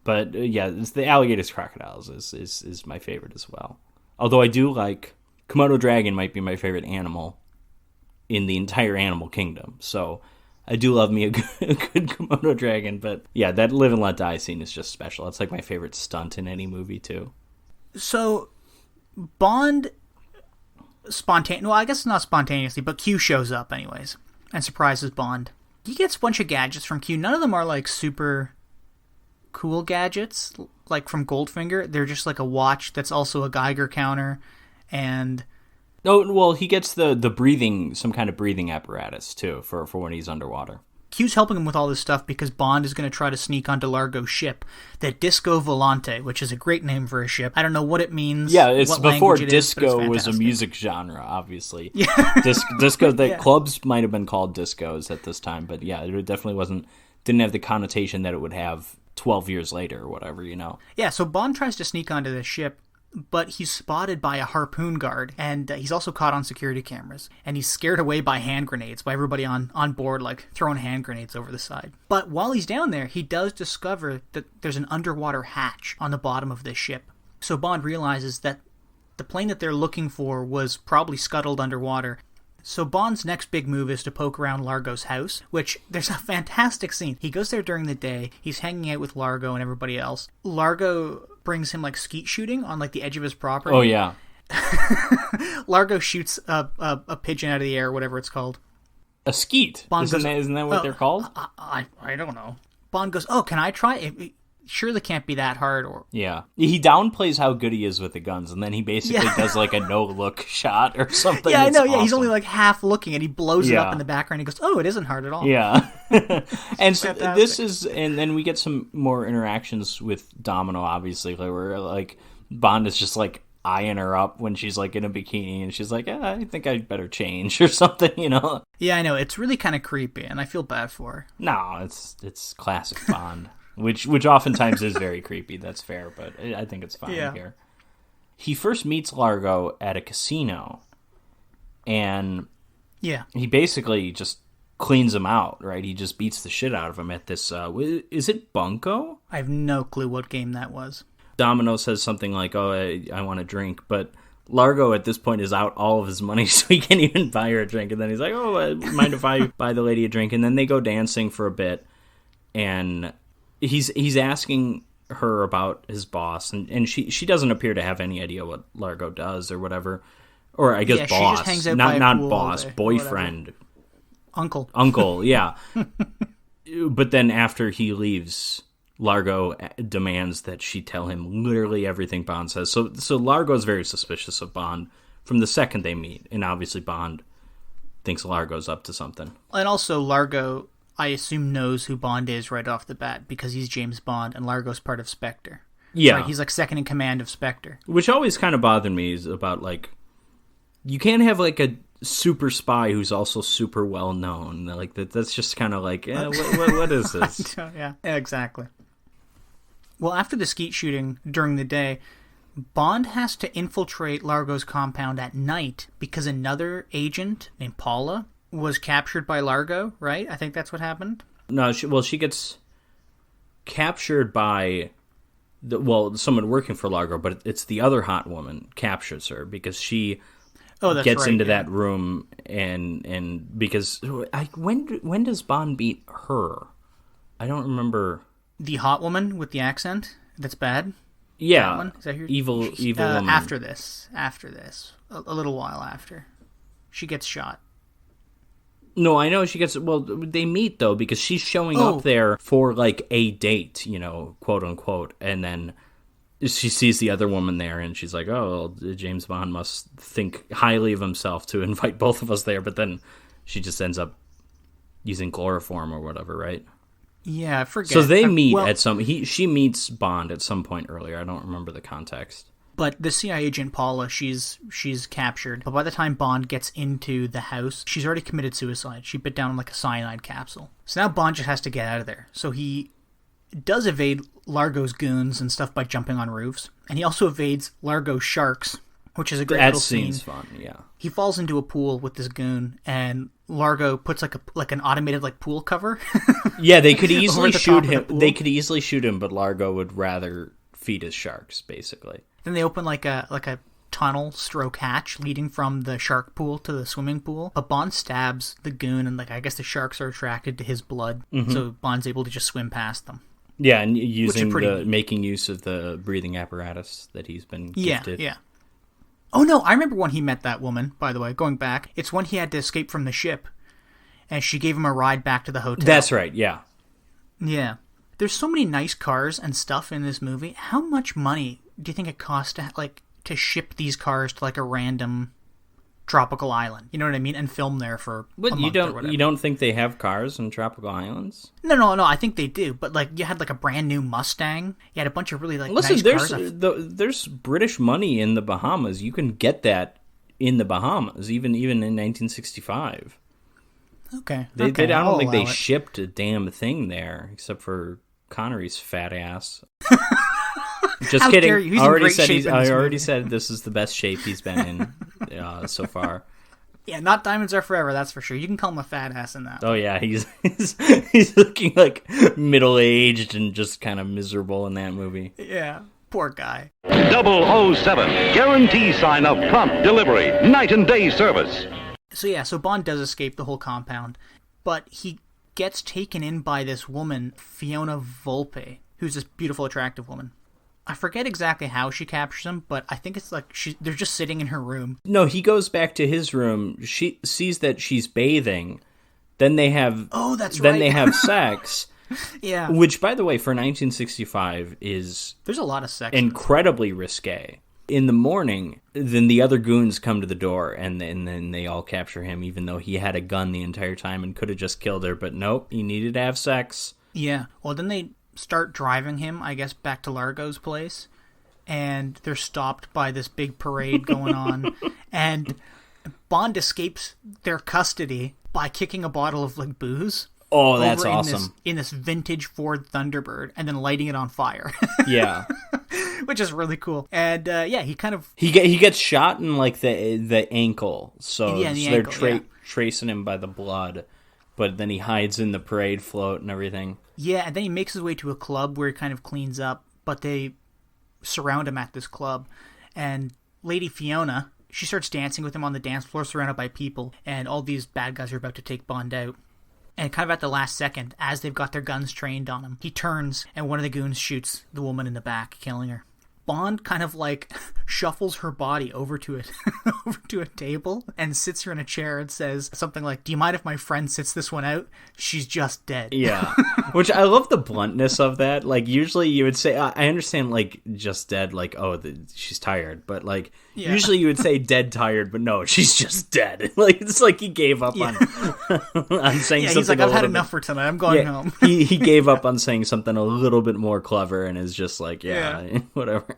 S1: but it's the alligators crocodiles is my favorite as well. Although I do like Komodo dragon might be my favorite animal in the entire animal kingdom. So I do love me a good Komodo dragon, but yeah, that Live and Let Die scene is just special. It's like my favorite stunt in any movie too.
S2: So Bond well, I guess not spontaneously, but Q shows up anyways and surprises Bond. He gets a bunch of gadgets from Q. None of them are like super cool gadgets like from Goldfinger. They're just like a watch that's also a Geiger counter, and
S1: Oh, well, he gets the breathing, some kind of breathing apparatus too for when he's underwater.
S2: Q's helping him with all this stuff because Bond is going to try to sneak onto Largo's ship, the Disco Volante, which is a great name for a ship. I don't know what it means.
S1: Yeah, it's
S2: what
S1: before
S2: language it is, but it's
S1: disco was a
S2: fantastic.
S1: music genre, obviously.
S2: Yeah.
S1: Disco, the
S2: Yeah.
S1: clubs might have been called discos at this time, but yeah, it definitely didn't have the connotation that it would have 12 years later or whatever, you know.
S2: Yeah, so Bond tries to sneak onto the ship, but he's spotted by a harpoon guard, and he's also caught on security cameras, and he's scared away by hand grenades, by everybody on board, like, throwing hand grenades over the side. But while he's down there, he does discover that there's an underwater hatch on the bottom of this ship. So Bond realizes that the plane that they're looking for was probably scuttled underwater. So Bond's next big move is to poke around Largo's house, which there's a fantastic scene. He goes there during the day, he's hanging out with Largo and everybody else. Largo brings him like skeet shooting on like the edge of his property.
S1: Oh, yeah.
S2: Largo shoots a pigeon out of the air, whatever it's called.
S1: A skeet.
S2: Bond
S1: Isn't
S2: goes,
S1: that what they're called?
S2: I don't know. Bond goes, oh, can I try? It surely can't be that hard. Or
S1: Yeah. He downplays how good he is with the guns, and then he basically does like a no-look shot or something.
S2: yeah, I
S1: It's
S2: know. Yeah, he's
S1: awesome.
S2: only like half looking, and he blows it
S1: Yeah.
S2: up in the background. He goes, oh, it isn't hard at all.
S1: Yeah. And so
S2: Fantastic.
S1: and then we get some more interactions with Domino, obviously, where like Bond is just like eyeing her up when she's like in a bikini, and she's like, I think I'd better change or something, you know?
S2: Yeah, I know. It's really kind of creepy, and I feel bad for her.
S1: No, it's classic Bond, which oftentimes is very creepy. That's fair, but I think it's fine
S2: Yeah.
S1: here. He first meets Largo at a casino, and
S2: Yeah.
S1: he basically just cleans him out, right? He just beats the shit out of him at this, is it Bunko?
S2: I have no clue what game that was.
S1: Domino says something like, oh, I want a drink, but Largo at this point is out all of his money, so he can't even buy her a drink. And then he's like, oh, mind if I buy the lady a drink? And then they go dancing for a bit, and he's asking her about his boss, and she doesn't appear to have any idea what Largo does or whatever. Or I guess
S2: Yeah, she
S1: boss,
S2: just hangs out by a
S1: not
S2: pool all
S1: boss,
S2: day, or
S1: boyfriend,
S2: Uncle.
S1: yeah. But then after he leaves, Largo demands that she tell him literally everything Bond says. So Largo's very suspicious of Bond from the second they meet, and obviously Bond thinks Largo's up to something.
S2: And also, Largo, I assume, knows who Bond is right off the bat because he's James Bond, and Largo's part of Spectre.
S1: Yeah.
S2: Right, he's like second in command of Spectre.
S1: Which always kind of bothered me is about, like, you can't have, like, a super spy who's also super well known. Like, that's just kind of like, what is this?
S2: Yeah, exactly. Well, after the skeet shooting during the day, Bond has to infiltrate Largo's compound at night because another agent named Paula was captured by Largo, right? I think that's what happened.
S1: No, she gets captured by someone working for Largo, but it's the other hot woman captures her because she gets into that room and because when does Bond beat her? I don't remember.
S2: The hot woman with the accent that's bad.
S1: Yeah,
S2: That one? Is that who-
S1: evil woman.
S2: After this, a little while after, she gets shot.
S1: No, I know she gets... Well, they meet, though, because she's showing up there for, like, a date, you know, quote-unquote, and then she sees the other woman there, and she's like, oh, well, James Bond must think highly of himself to invite both of us there, but then she just ends up using chloroform or whatever, right?
S2: Yeah, I forget.
S1: So they meet at some... She meets Bond at some point earlier. I don't remember the context.
S2: But the CIA agent Paula, she's captured. But by the time Bond gets into the house, she's already committed suicide. She bit down like a cyanide capsule. So now Bond just has to get out of there. So he does evade Largo's goons and stuff by jumping on roofs. And he also evades Largo's sharks, which is a great little scene.
S1: That scene's fun, yeah.
S2: He falls into a pool with this goon, and Largo puts like an automated like pool cover.
S1: Yeah, they could easily shoot him. They could easily shoot him, but Largo would rather feed his sharks, basically.
S2: Then they open like a tunnel stroke hatch leading from the shark pool to the swimming pool. But Bond stabs the goon, and like I guess the sharks are attracted to his blood, so Bond's able to just swim past them.
S1: Yeah, and making use of the breathing apparatus that he's been gifted.
S2: Yeah. Oh no, I remember when he met that woman, by the way, going back. It's when he had to escape from the ship, and she gave him a ride back to the hotel.
S1: That's right, yeah.
S2: Yeah. There's so many nice cars and stuff in this movie. How much money do you think it costs to ship these cars to like a random tropical island? You know what I mean? And film there for a month or whatever.
S1: You don't think they have cars in tropical islands?
S2: No. I think they do. But like, you had like a brand new Mustang. You had a bunch of really like nice cars.
S1: There's British money in the Bahamas. You can get that in the Bahamas, even in 1965.
S2: Okay.
S1: I don't think they shipped a damn thing there, except for Connery's fat ass. Just
S2: How
S1: kidding.
S2: Dare you? He's in great shape in this
S1: I already
S2: movie.
S1: said this is the best shape he's been in so far.
S2: Yeah, not diamonds are forever. That's for sure. You can call him a fat ass in that.
S1: Oh yeah, he's looking like middle aged and just kind of miserable in that movie.
S2: Yeah, poor guy.
S3: 007, guarantee sign of prompt delivery, night and day service.
S2: So Bond does escape the whole compound, but he gets taken in by this woman, Fiona Volpe, who's this beautiful, attractive woman. I forget exactly how she captures him, but I think it's like they're just sitting in her room.
S1: No, he goes back to his room. She sees that she's bathing. Then they have Then they have sex.
S2: Yeah.
S1: Which, by the way, for 1965 is
S2: there's a lot of sex.
S1: Incredibly risque. In the morning, then the other goons come to the door, and then they all capture him, even though he had a gun the entire time and could have just killed her. But nope, he needed to have sex.
S2: Yeah. Well, then they start driving him, I guess, back to Largo's place, and they're stopped by this big parade going on, and Bond escapes their custody by kicking a bottle of like booze.
S1: Oh, that's awesome.
S2: In this vintage Ford Thunderbird, and then lighting it on fire.
S1: Yeah.
S2: Which is really cool. And he kind of
S1: he gets shot in like the ankle, so they're tracing him by the blood, but then he hides in the parade float and everything.
S2: Yeah, and then he makes his way to a club where he kind of cleans up, but they surround him at this club, and Lady Fiona, she starts dancing with him on the dance floor, surrounded by people, and all these bad guys are about to take Bond out. And kind of at the last second, as they've got their guns trained on him, he turns, and one of the goons shoots the woman in the back, killing her. Bond kind of like shuffles her body over to a table and sits her in a chair and says something like, "Do you mind if my friend sits this one out? She's just dead."
S1: Yeah. Which I love the bluntness of that. Like, usually you would say, I understand, like, just dead, like, she's tired. But, like, usually you would say dead tired, but no, she's just dead. Like, it's like he gave up on saying something.
S2: Yeah, he's like, I've had enough for tonight. I'm going home.
S1: he gave up on saying something a little bit more clever and is just like, whatever.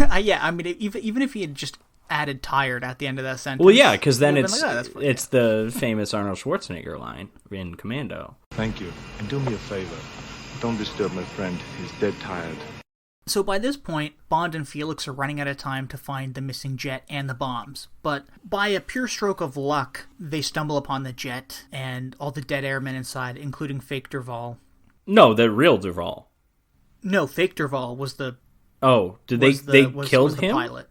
S2: I mean, even if he had just added tired at the end of that sentence.
S1: Well, yeah, because then it's
S2: it's
S1: the famous Arnold Schwarzenegger line in Commando.
S6: Thank you. And do me a favor. Don't disturb my friend. He's dead tired.
S2: So by this point, Bond and Felix are running out of time to find the missing jet and the bombs. But by a pure stroke of luck, they stumble upon the jet and all the dead airmen inside, including fake Derval.
S1: No, the real Derval.
S2: No, fake Derval was the...
S1: Oh, did they killed him?
S2: The pilot.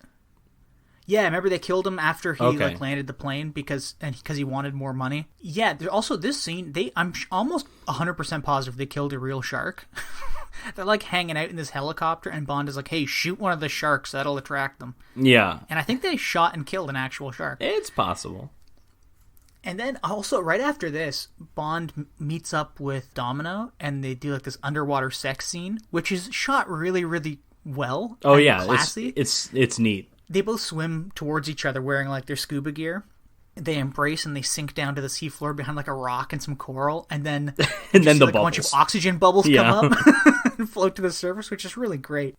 S2: Yeah, remember they killed him after he landed the plane because he wanted more money. Yeah, also this scene, I'm almost 100% positive they killed a real shark. They're like hanging out in this helicopter, and Bond is like, "Hey, shoot one of the sharks, that'll attract them."
S1: Yeah,
S2: and I think they shot and killed an actual shark.
S1: It's possible.
S2: And then also right after this, Bond meets up with Domino, and they do like this underwater sex scene, which is shot really, really well.
S1: Oh
S2: and
S1: yeah,
S2: classy.
S1: It's neat.
S2: They both swim towards each other wearing like their scuba gear. They embrace and they sink down to the seafloor behind like a rock and some coral, and then
S1: and then the
S2: like
S1: bubbles.
S2: a bunch of oxygen bubbles come up and float to the surface, which is really great.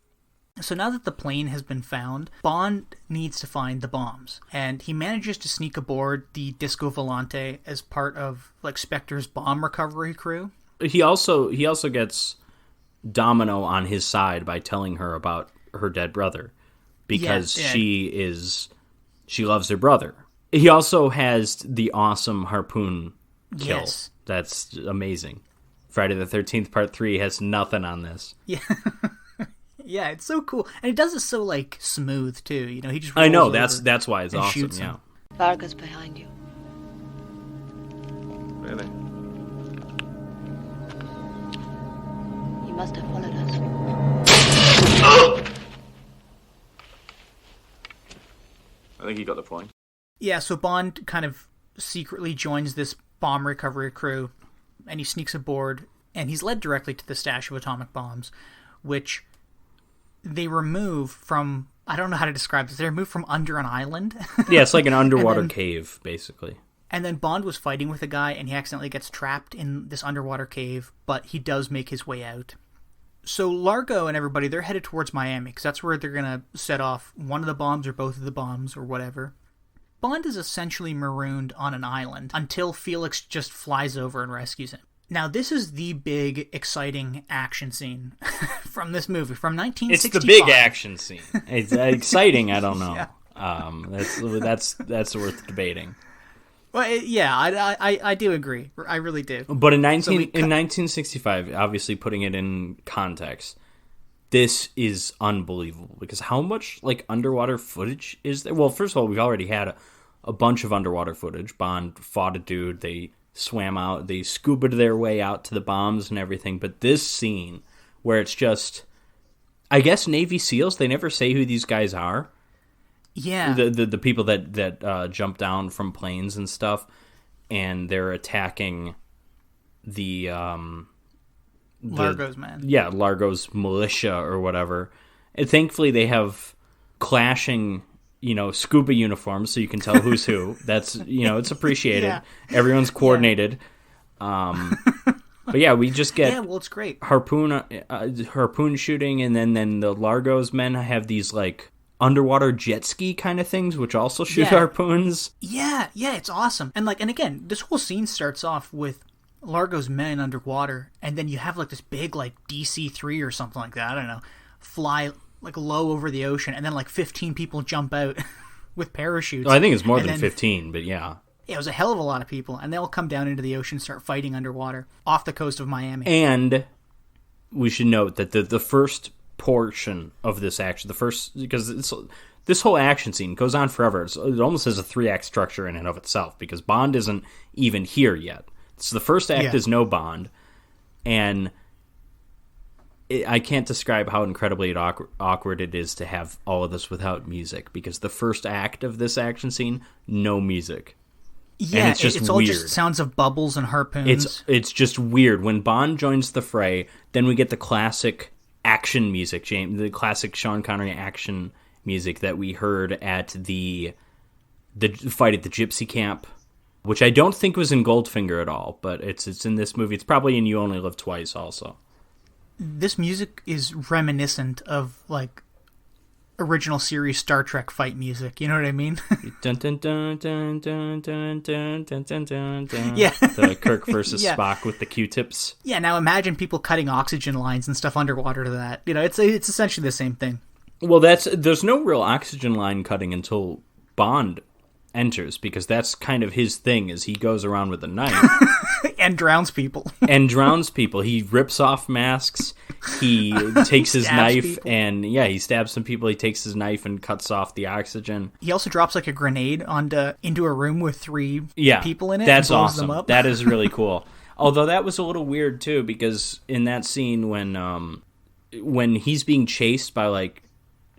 S2: So now that the plane has been found, Bond needs to find the bombs, and he manages to sneak aboard the Disco Volante as part of like Spectre's bomb recovery crew.
S1: He also gets Domino on his side by telling her about her dead brother, because she loves her brother. He also has the awesome harpoon kill.
S2: Yes.
S1: That's amazing. Friday the 13th Part 3 has nothing on this.
S2: Yeah. Yeah, it's so cool. And it does it so, like, smooth, too. You know, he just
S1: I know,
S2: rolls
S1: that's why it's
S2: and
S1: awesome,
S2: shoots
S1: yeah.
S2: him.
S7: Varga's behind you.
S6: Really?
S7: He must have followed us.
S6: I think you got the point.
S2: Yeah, so Bond kind of secretly joins this bomb recovery crew, and he sneaks aboard, and he's led directly to the stash of atomic bombs, which they remove from, I don't know how to describe this, they remove from under an island.
S1: Yeah, it's like an underwater cave, basically.
S2: And then Bond was fighting with a guy, and he accidentally gets trapped in this underwater cave, but he does make his way out. So Largo and everybody, they're headed towards Miami, because that's where they're going to set off one of the bombs or both of the bombs or whatever. Bond is essentially marooned on an island until Felix just flies over and rescues him. Now, this is the big, exciting action scene from this movie, from 1965.
S1: It's the big action scene. It's exciting, I don't know.
S2: Yeah.
S1: That's worth debating.
S2: Well, I do agree. I really do.
S1: But in 1965, obviously putting it in context, this is unbelievable, because how much like underwater footage is there? Well, first of all, we've already had a bunch of underwater footage. Bond fought a dude, they swam out, they scubaed their way out to the bombs and everything. But this scene where it's just, I guess, Navy SEALs, they never say who these guys are.
S2: Yeah.
S1: The people that jump down from planes and stuff, and they're attacking the
S2: Largo's men.
S1: Yeah, Largo's militia or whatever. And thankfully they have clashing, scuba uniforms, so you can tell who's who. That's, it's appreciated.
S2: Yeah.
S1: Everyone's coordinated. Yeah. But yeah, we just get
S2: it's great.
S1: harpoon shooting, and then the Largo's men have these like underwater jet ski kind of things, which also shoot harpoons.
S2: Yeah, it's awesome. And again, this whole scene starts off with Largo's men underwater, and then you have like this big like DC-3 or something like that, I don't know, fly like low over the ocean, and then like 15 people jump out with parachutes.
S1: Well, I think it's more than 15, but yeah.
S2: Yeah, it was a hell of a lot of people, and they all come down into the ocean and start fighting underwater off the coast of Miami.
S1: And we should note that the first portion of this action, because this whole action scene goes on forever. It almost has a 3-act structure in and of itself, because Bond isn't even here yet. So the first act is no Bond, and I can't describe how incredibly awkward it is to have all of this without music, because the first act of this action scene, no music.
S2: Yeah,
S1: and it's just
S2: all
S1: weird.
S2: Just sounds of bubbles and harpoons.
S1: It's just weird. When Bond joins the fray, then we get the classic action music, the classic Sean Connery action music that we heard at the fight at the Gypsy Camp, which I don't think was in Goldfinger at all, but it's in this movie. It's probably in You Only Live Twice also.
S2: This music is reminiscent of like original series Star Trek fight music. You know what I mean?
S1: Dun, dun, dun, dun, dun, dun, dun, dun, dun, dun, dun.
S2: Yeah.
S1: The Kirk versus Spock with the Q-tips.
S2: Yeah, now imagine people cutting oxygen lines and stuff underwater to that. It's essentially the same thing.
S1: Well, there's no real oxygen line cutting until Bond enters, because that's kind of his thing, is he goes around with a knife.
S2: And drowns people.
S1: He rips off masks. He takes his knife people. And he stabs some people. He takes his knife and cuts off the oxygen.
S2: He also drops like a grenade into a room with 3 people in it.
S1: That's
S2: and blows
S1: awesome.
S2: Them up.
S1: That is really cool. Although that was a little weird too, because in that scene when he's being chased by like,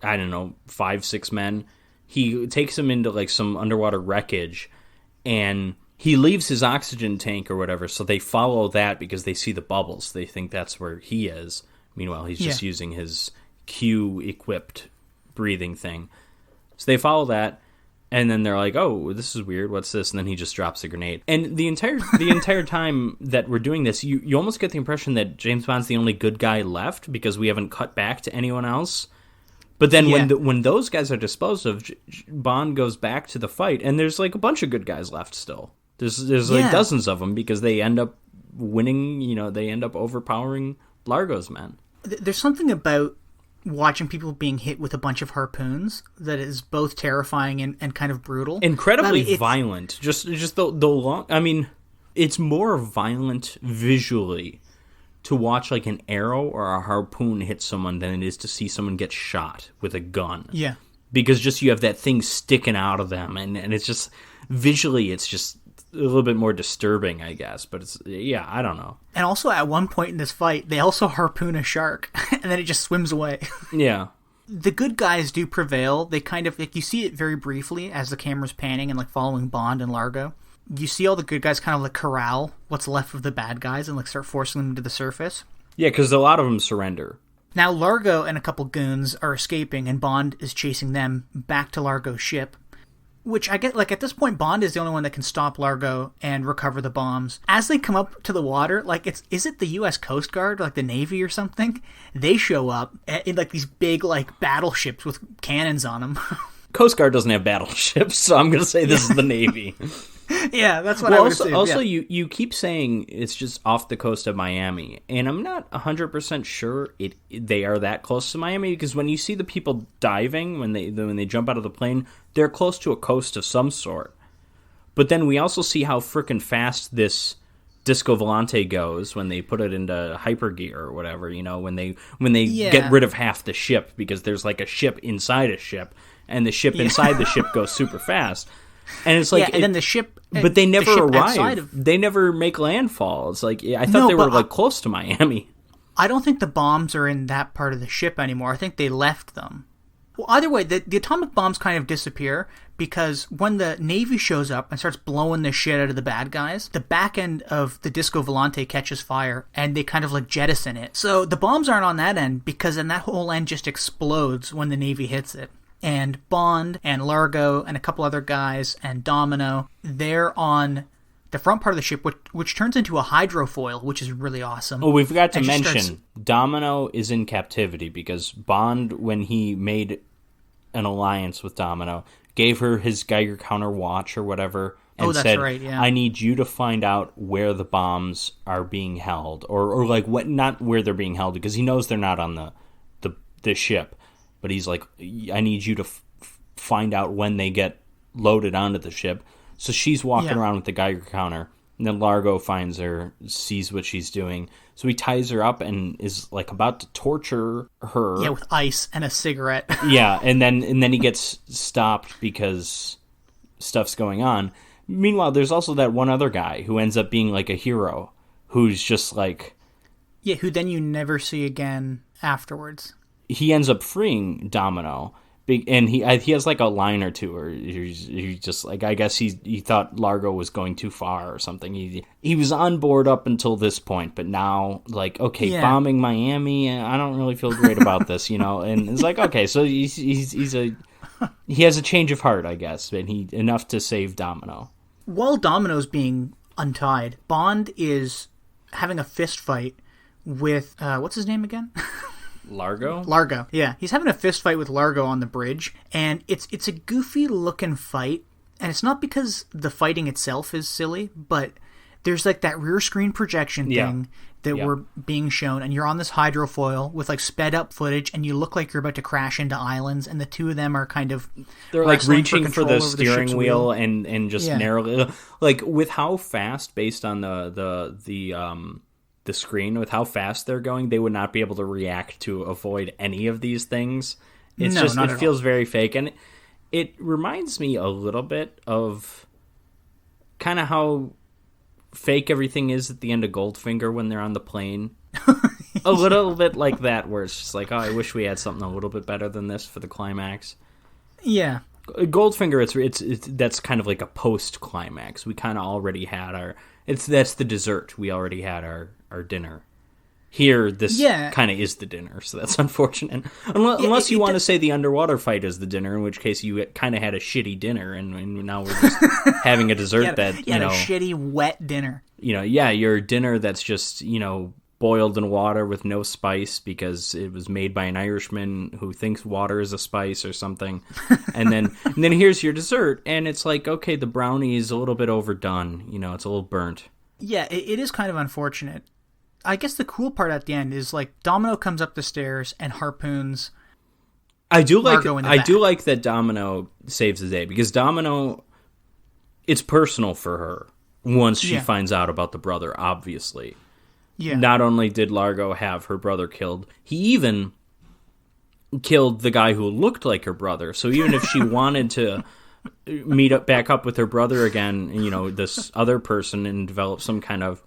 S1: I don't know, 5-6 men, he takes them into like some underwater wreckage, and he leaves his oxygen tank or whatever, so they follow that because they see the bubbles. They think that's where he is. Meanwhile, he's just using his Q-equipped breathing thing. So they follow that, and then they're like, oh, this is weird, what's this? And then he just drops a grenade. And the entire time that we're doing this, you almost get the impression that James Bond's the only good guy left because we haven't cut back to anyone else. But then when those guys are disposed of, Bond goes back to the fight, and there's like a bunch of good guys left still. There's like dozens of them because they end up winning, they end up overpowering Largo's men.
S2: There's something about watching people being hit with a bunch of harpoons that is both terrifying and kind of brutal.
S1: Incredibly violent. Just the long... I mean, it's more violent visually to watch like an arrow or a harpoon hit someone than it is to see someone get shot with a gun.
S2: Yeah.
S1: Because just you have that thing sticking out of them, and it's just... Visually, it's just a little bit more disturbing, I guess. But it's... Yeah, I don't know.
S2: And also, at one point in this fight, they also harpoon a shark, and then it just swims away.
S1: Yeah.
S2: The good guys do prevail. They kind of... Like, you see it very briefly as the camera's panning and like following Bond and Largo. You see all the good guys kind of like corral what's left of the bad guys and like start forcing them to the surface.
S1: Yeah, because a lot of them surrender.
S2: Now Largo and a couple goons are escaping, and Bond is chasing them back to Largo's ship. Which I get, like, at this point, Bond is the only one that can stop Largo and recover the bombs. As they come up to the water, like, is it the U.S. Coast Guard, like the Navy or something? They show up in, like, these big, like, battleships with cannons on them.
S1: Coast Guard doesn't have battleships, so I'm going to say this is the Navy.
S2: Yeah, that's what I would assume.
S1: Also, you keep saying it's just off the coast of Miami, and I'm not 100% sure they are that close to Miami, because when you see the people diving, when they jump out of the plane, they're close to a coast of some sort. But then we also see how frickin' fast this Disco Volante goes when they put it into hypergear or whatever, when they get rid of half the ship, because there's like a ship inside a ship, and the ship inside the ship goes super fast. And it's like,
S2: and then the ship,
S1: but they never arrive. They never make landfall. It's like, I thought they were like close to Miami.
S2: I don't think the bombs are in that part of the ship anymore. I think they left them. Well, either way, the atomic bombs kind of disappear because when the Navy shows up and starts blowing the shit out of the bad guys, the back end of the Disco Volante catches fire and they kind of like jettison it. So the bombs aren't on that end because then that whole end just explodes when the Navy hits it. And Bond and Largo and a couple other guys and Domino, they're on the front part of the ship, which turns into a hydrofoil, which is really awesome.
S1: Oh, we forgot to mention, Domino is in captivity because Bond, when he made an alliance with Domino, gave her his Geiger counter watch or whatever, and said, right, yeah. I need you to find out where the bombs are being held, or like what, not where they're being held, because he knows they're not on the ship. But he's like, I need you to find out when they get loaded onto the ship. So she's walking around with the Geiger counter. And then Largo finds her, sees what she's doing. So he ties her up and is like about to torture her.
S2: Yeah, with ice and a cigarette.
S1: Yeah, and then he gets stopped because stuff's going on. Meanwhile, there's also that one other guy who ends up being like a hero. Who's just like...
S2: Yeah, who then you never see again afterwards.
S1: He ends up freeing Domino, and he has like a line or two, or he just like, I guess he thought Largo was going too far or something. He was on board up until this point, but now like, okay, bombing Miami, I don't really feel great about this, And it's like, okay, so he has a change of heart, I guess, and enough to save Domino.
S2: While Domino's being untied, Bond is having a fist fight with what's his name again?
S1: Largo,
S2: yeah. He's having a fist fight with Largo on the bridge, and it's a goofy looking fight, and it's not because the fighting itself is silly, but there's like that rear screen projection thing that we're being shown, and you're on this hydrofoil with like sped up footage, and you look like you're about to crash into islands, and the two of them are kind of
S1: they're like reaching for the steering wheel and just narrowly, like with how fast, based on the screen, with how fast they're going, they would not be able to react to avoid any of these things. It's it feels very fake, and it reminds me a little bit of kind of how fake everything is at the end of Goldfinger when they're on the plane. A little bit like that, where it's just like, oh, I wish we had something a little bit better than this for the climax.
S2: Yeah.
S1: Goldfinger, it's that's kind of like a post climax. We kind of already had that's the dessert. We already had our dinner. Here, this kind of is the dinner, so that's unfortunate. Unless you want to say the underwater fight is the dinner, in which case you kind of had a shitty dinner, and now we're just having a dessert
S2: a shitty wet dinner.
S1: Your dinner that's just boiled in water with no spice because it was made by an Irishman who thinks water is a spice or something, and then here's your dessert, and it's like, okay, the brownie is a little bit overdone. It's a little burnt.
S2: Yeah, it is kind of unfortunate. I guess the cool part at the end is like Domino comes up the stairs and harpoons.
S1: I do like
S2: that
S1: Domino saves the day because Domino, it's personal for her once she finds out about the brother. Obviously, not only did Largo have her brother killed, he even killed the guy who looked like her brother. So even if she wanted to back up with her brother again, this other person, and develop some kind of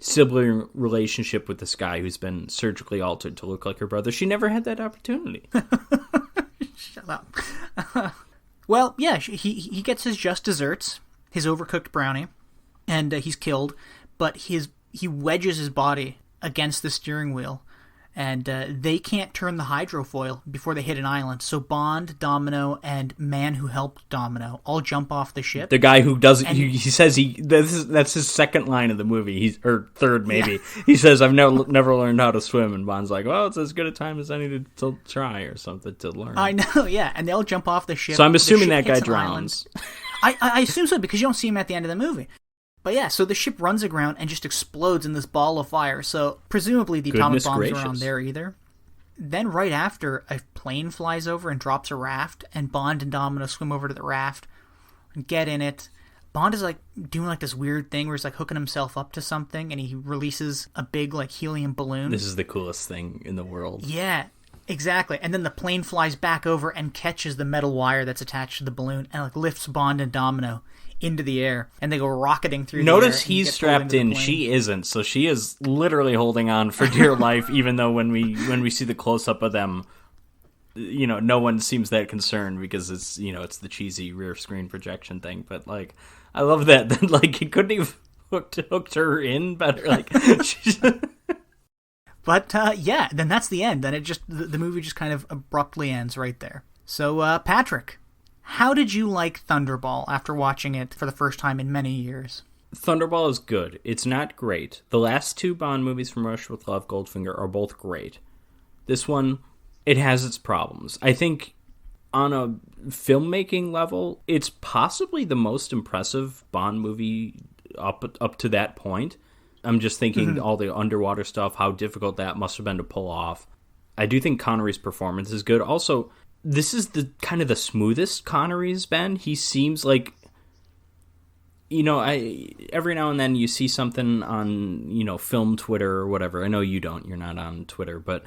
S1: sibling relationship with this guy who's been surgically altered to look like her brother, she never had that opportunity.
S2: Shut up. Well, yeah, he gets his just desserts, his overcooked brownie, and he's killed, but he wedges his body against the steering wheel, and they can't turn the hydrofoil before they hit an island. So Bond, Domino, and man who helped Domino all jump off the ship.
S1: The guy who does it, he says that's his second line of the movie, or third maybe. Yeah. He says, "I've never learned how to swim," and Bond's like, "Well, it's as good a time as any to try or something to learn."
S2: I know, yeah, and they all jump off the ship.
S1: So I'm assuming that guy drowns.
S2: I assume so because you don't see him at the end of the movie. But yeah, so the ship runs aground and just explodes in this ball of fire. So presumably the atomic bombs aren't there either. Then right after, a plane flies over and drops a raft, and Bond and Domino swim over to the raft and get in it. Bond is like doing like this weird thing where he's like hooking himself up to something, and he releases a big like helium balloon.
S1: This is the coolest thing in the world.
S2: Yeah, exactly. And then the plane flies back over and catches the metal wire that's attached to the balloon and like lifts Bond and Domino into the air, and they go rocketing through the air.
S1: Notice he's strapped in, she isn't, so she is literally holding on for dear life, even though when we see the close-up of them, no one seems that concerned because it's, it's the cheesy rear screen projection thing, but, like, I love that, like, he couldn't have hooked her in better, like,
S2: But, then that's the end, then the movie just kind of abruptly ends right there. So, Patrick, how did you like Thunderball after watching it for the first time in many years?
S1: Thunderball is good. It's not great. The last two Bond movies from Russia with Love, Goldfinger, are both great. This one, it has its problems. I think on a filmmaking level, it's possibly the most impressive Bond movie up to that point. I'm just thinking all the underwater stuff, how difficult that must have been to pull off. I do think Connery's performance is good. Also, this is the kind of the smoothest Connery's been. He seems like, every now and then you see something on, film Twitter or whatever. I know you don't. You're not on Twitter, but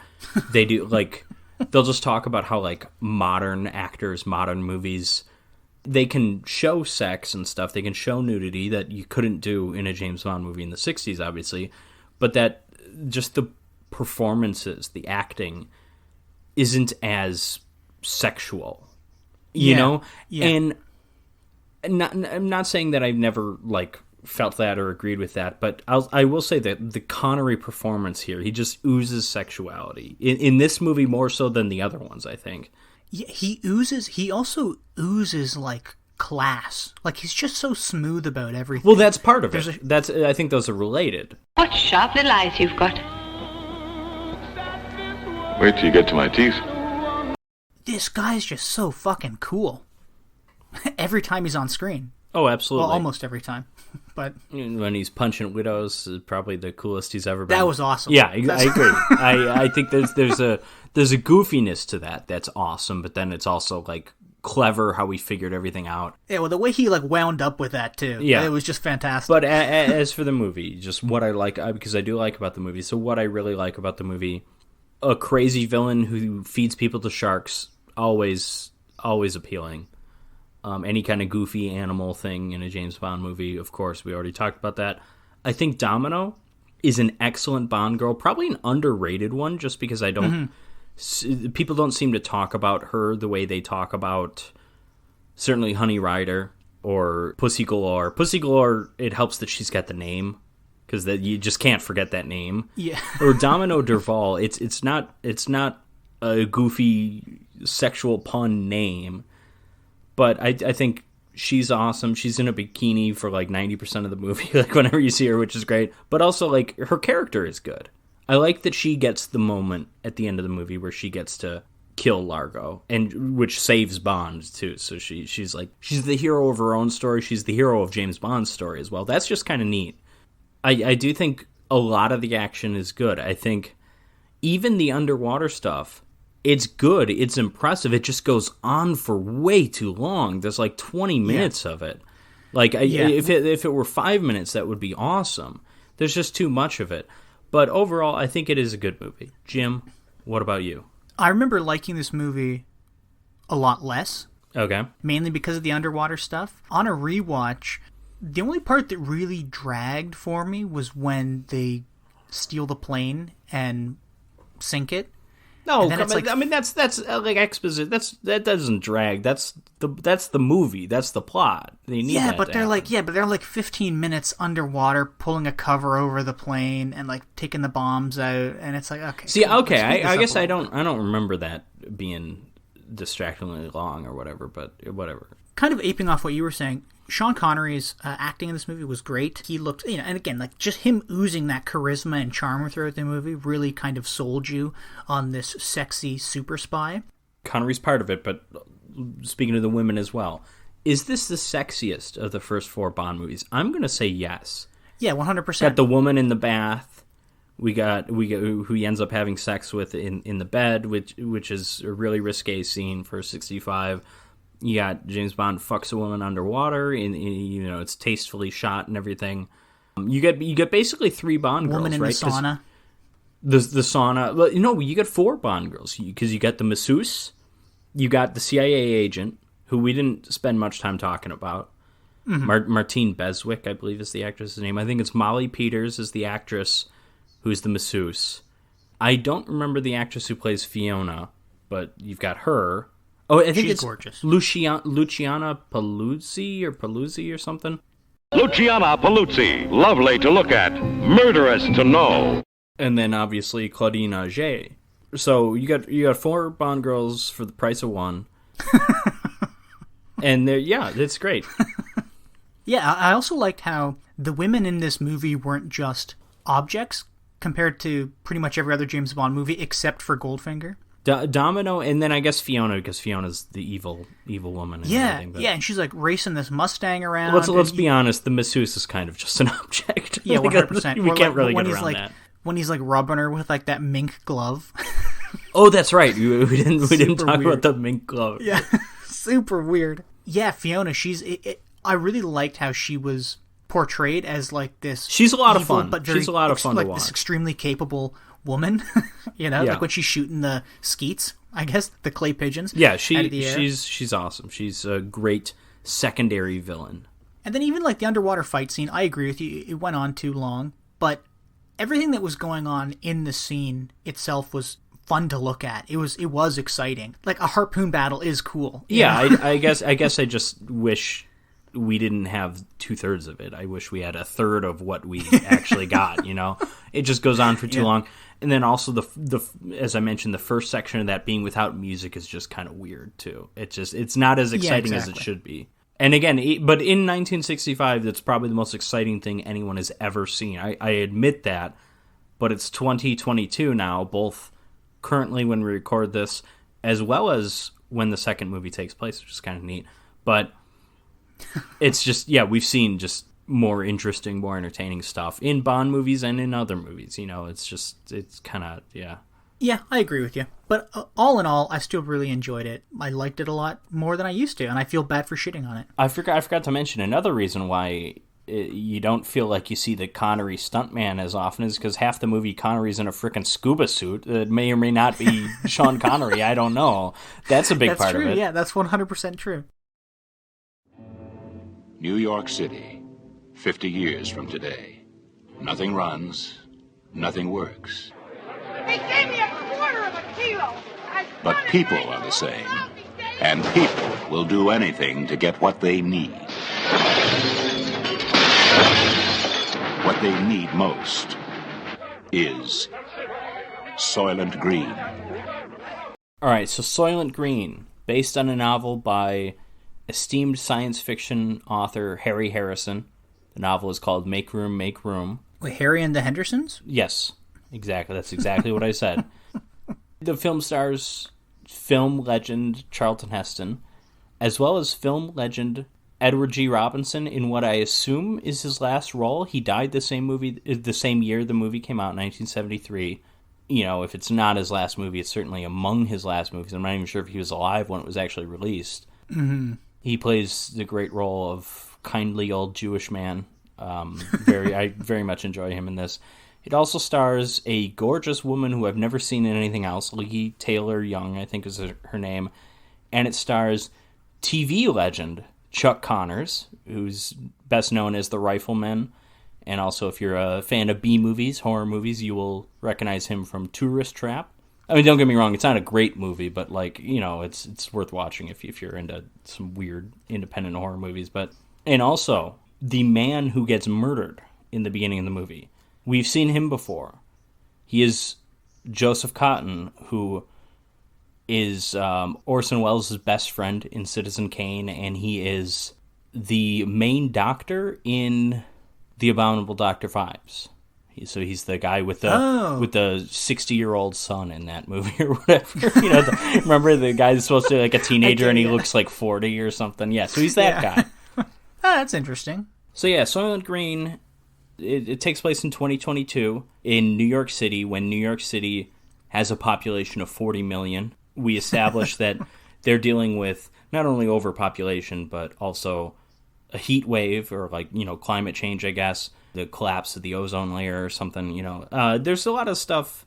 S1: they do. Like, they'll just talk about how, like, modern actors, modern movies, they can show sex and stuff. They can show nudity that you couldn't do in a James Bond movie in the 60s, obviously. But that just the performances, the acting, isn't as sexual, know? Yeah. And I'm not saying that I've never, like, felt that or agreed with that, but I will say that the Connery performance here, he just oozes sexuality. In this movie more so than the other ones, I think.
S2: Yeah, he also oozes, like, class. Like, he's just so smooth about everything.
S1: Well, that's part of it. I think those are related.
S7: What sharp little eyes you've got.
S6: Wait till you get to my teeth.
S2: This guy's just so fucking cool. Every time he's on screen.
S1: Oh, absolutely.
S2: Well, almost every time. But
S1: when he's punching widows, is probably the coolest he's ever been.
S2: That was awesome.
S1: Yeah, I agree. I think there's a goofiness to that that's awesome, but then it's also like clever how he figured everything out.
S2: Yeah, well, the way he like wound up with that too. Yeah, it was just fantastic.
S1: But as for the movie, just what I like, because I do like about the movie. So what I really like about the movie, a crazy villain who feeds people to sharks, always appealing. Any kind of goofy animal thing in a James Bond movie, of course, we already talked about that. I think Domino is an excellent Bond girl, probably an underrated one, just because people don't seem to talk about her the way they talk about certainly Honey Rider or Pussy Galore. Pussy Galore, it helps that she's got the name, because you just can't forget that name.
S2: Yeah.
S1: Or Domino Derval. It's not a goofy sexual pun name, but I think she's awesome. She's in a bikini for like 90% of the movie, like whenever you see her, which is great. But also, like, her character is good. I like that she gets the moment at the end of the movie where she gets to kill Largo, and which saves Bond too. So she's the hero of her own story. She's the hero of James Bond's story as well. That's just kind of neat. I do think a lot of the action is good. I think even the underwater stuff, it's good. It's impressive. It just goes on for way too long. There's like 20 minutes of it. Like, if it were 5 minutes, that would be awesome. There's just too much of it. But overall, I think it is a good movie. Jim, what about you?
S2: I remember liking this movie a lot less.
S1: Okay.
S2: Mainly because of the underwater stuff. On a rewatch, the only part that really dragged for me was when they steal the plane and sink it.
S1: No, I mean that's like exposition. That doesn't drag. That's the movie. That's the plot. They need that
S2: but they're like 15 minutes underwater, pulling a cover over the plane and like taking the bombs out, and it's like, okay.
S1: See, okay, I guess I don't remember that being distractingly long or whatever, but whatever.
S2: Kind of aping off what you were saying, Sean Connery's acting in this movie was great. He looked, and again, like just him oozing that charisma and charm throughout the movie really kind of sold you on this sexy super spy.
S1: Connery's part of it, but speaking of the women as well, is this the sexiest of the first 4 Bond movies? I'm going to say yes.
S2: Yeah, 100%.
S1: Got the woman in the bath. We got who he ends up having sex with in the bed, which is a really risque scene for 65. You got James Bond fucks a woman underwater, and it's tastefully shot and everything. You get basically 3 Bond girls,
S2: woman in
S1: right?
S2: the sauna.
S1: The sauna. Well, no, you get 4 Bond girls because you got the masseuse, you got the CIA agent, who we didn't spend much time talking about. Mm-hmm. Martine Beswick, I believe, is the actress's name. I think it's Molly Peters is the actress who's the masseuse. I don't remember the actress who plays Fiona, but you've got her. Oh, I think it's
S2: gorgeous.
S1: Luciana Paluzzi or something.
S3: Luciana Paluzzi, lovely to look at, murderous to know.
S1: And then obviously Claudine Auger. So you got 4 Bond girls for the price of 1. And it's great.
S2: Yeah, I also liked how the women in this movie weren't just objects compared to pretty much every other James Bond movie except for Goldfinger.
S1: Domino, and then I guess Fiona, because Fiona's the evil woman.
S2: And she's like racing this Mustang around.
S1: Let's be honest, the masseuse is kind of just an object.
S2: Yeah, 100%.
S1: We can't really get around that.
S2: When he's like rubbing her with like that mink glove.
S1: Oh, that's right. We didn't talk about the mink glove.
S2: Yeah, super weird. Yeah, Fiona. I really liked how she was portrayed as like this.
S1: She's a lot of
S2: evil,
S1: fun.
S2: But
S1: she's a lot of fun to watch.
S2: This extremely capable woman, like when she's shooting the skeets, I guess, the clay pigeons.
S1: Yeah,
S2: out of the air.
S1: she's awesome. She's a great secondary villain.
S2: And then even like the underwater fight scene, I agree with you. It went on too long, but everything that was going on in the scene itself was fun to look at. It was exciting. Like a harpoon battle is cool.
S1: Yeah, I guess I just wish we didn't have 2/3 of it. I wish we had 1/3 of what we actually got. It just goes on for too long. And then also the as I mentioned, the first section of that being without music is just kind of weird too. It's not as exciting as it should be. And again, but in 1965, that's probably the most exciting thing anyone has ever seen. I admit that, but it's 2022 now, both currently when we record this, as well as when the second movie takes place, which is kind of neat. But it's just, we've seen just more interesting, more entertaining stuff in Bond movies and in other movies. It's kind of,
S2: Yeah, I agree with you. But all in all, I still really enjoyed it. I liked it a lot more than I used to, and I feel bad for shitting on it.
S1: I forgot to mention another reason why you don't feel like you see the Connery stuntman as often is because half the movie Connery's in a frickin' scuba suit. It may or may not be Sean Connery. I don't know. That's a big part of it.
S2: Yeah, that's 100% true.
S8: New York City, 50 years from today. Nothing runs, nothing works.
S9: He gave me a quarter of a kilo.
S8: But people are the same, and people will do anything to get what they need. What they need most is Soylent Green.
S1: All right, so Soylent Green, based on a novel by esteemed science fiction author Harry Harrison. The novel is called Make Room, Make Room.
S2: Wait, Harry and the Hendersons?
S1: Yes, exactly. That's exactly what I said. The film stars film legend Charlton Heston, as well as film legend Edward G. Robinson in what I assume is his last role. He died the same year the movie came out, in 1973. You know, if it's not his last movie, it's certainly among his last movies. I'm not even sure if he was alive when it was actually released.
S2: Mm-hmm.
S1: He plays the great role of kindly old Jewish man. I very much enjoy him in this. It also stars a gorgeous woman who I've never seen in anything else, Lee Taylor Young, I think is her name. And it stars TV legend Chuck Connors, who's best known as the Rifleman. And also, if you're a fan of B-movies, horror movies, you will recognize him from Tourist Trap. I mean, don't get me wrong, it's not a great movie, but, like, you know, it's worth watching if you're into some weird independent horror movies. And also, the man who gets murdered in the beginning of the movie. We've seen him before. He is Joseph Cotton, who is Orson Welles' best friend in Citizen Kane, and he is the main doctor in The Abominable Dr. Phibes. So he's the guy with the 60-year-old son in that movie or whatever. You know, remember the guy that's supposed to be like a teenager and he looks like 40 or something? Yeah, so he's that guy.
S2: Oh, that's interesting.
S1: So yeah, Soylent Green, it takes place in 2022 in New York City, when New York City has a population of 40 million. We established that they're dealing with not only overpopulation, but also a heat wave, or, like, you know, climate change, I guess, the collapse of the ozone layer or something, you know. There's a lot of stuff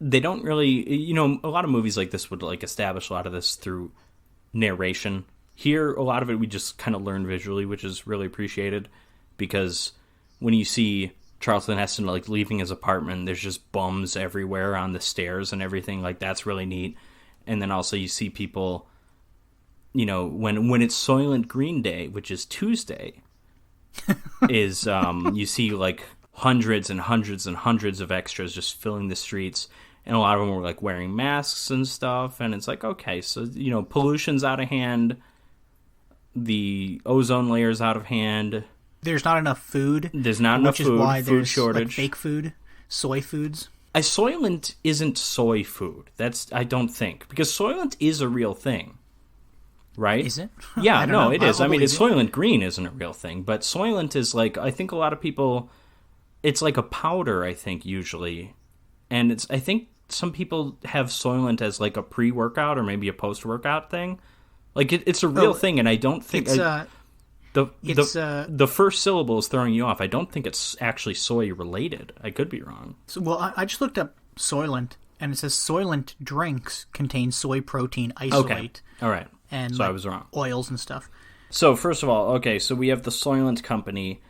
S1: they don't really, you know, a lot of movies like this would, like, establish a lot of this through narration. Here, a lot of it we just kind of learn visually, which is really appreciated, because when you see Charlton Heston, like, leaving his apartment, there's just bums everywhere on the stairs and everything, like, that's really neat. And then also you see people, you know, when it's Soylent Green Day, which is Tuesday, is you see, like, hundreds and hundreds and hundreds of extras just filling the streets, and a lot of them were, like, wearing masks and stuff, and it's like, okay, so, you know, pollution's out of hand, the ozone layer's out of hand.
S2: There's not enough food.
S1: There's not enough food.
S2: Which is why
S1: food
S2: there's,
S1: shortage.
S2: like, fake food, soy foods.
S1: A Soylent isn't soy food. That's, I don't think, because Soylent is a real thing, right?
S2: Is it?
S1: Yeah, no, it is. I mean,
S2: it's
S1: Soylent Green isn't a real thing, but Soylent is, like, I think a lot of people, it's like a powder, I think, usually, and it's, I think some people have Soylent as, like, a pre-workout or maybe a post-workout thing. Like, it's a real thing, and I don't think the first syllable is throwing you off. I don't think it's actually soy related. I could be wrong.
S2: So, well, I just looked up Soylent, and it says Soylent drinks contain soy protein isolate.
S1: Okay. All right.
S2: And,
S1: so
S2: like,
S1: I was wrong.
S2: Oils and stuff.
S1: So first of all, okay, so we have the Soylent Company.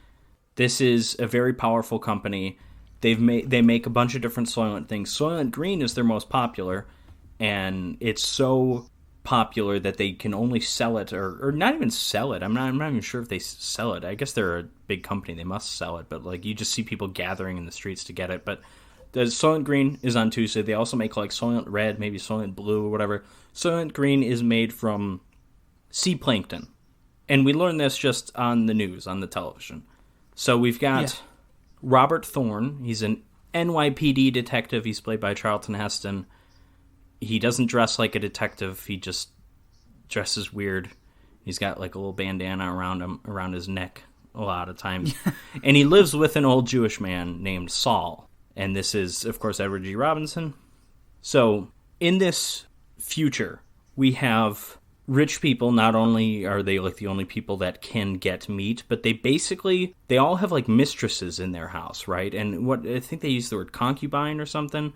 S1: This is a very powerful company. They make a bunch of different Soylent things. Soylent Green is their most popular, and it's so popular that they can only sell it, or not even sell it. I'm not even sure if they sell it. I guess they're a big company. They must sell it, but, like, you just see people gathering in the streets to get it. But the Soylent Green is on Tuesday. They also make, like, Soylent Red, maybe Soylent Blue or whatever. Soylent Green is made from sea plankton. And we learned this just on the news, on the television. So we've got Robert Thorne. He's an NYPD detective. He's played by Charlton Heston. He doesn't dress like a detective. He just dresses weird. He's got, like, a little bandana around his neck a lot of times. And he lives with an old Jewish man named Saul. And this is, of course, Edward G. Robinson. So in this future, we have rich people. Not only are they, like, the only people that can get meat, but they all have, like, mistresses in their house, right? And what I think they use the word concubine or something.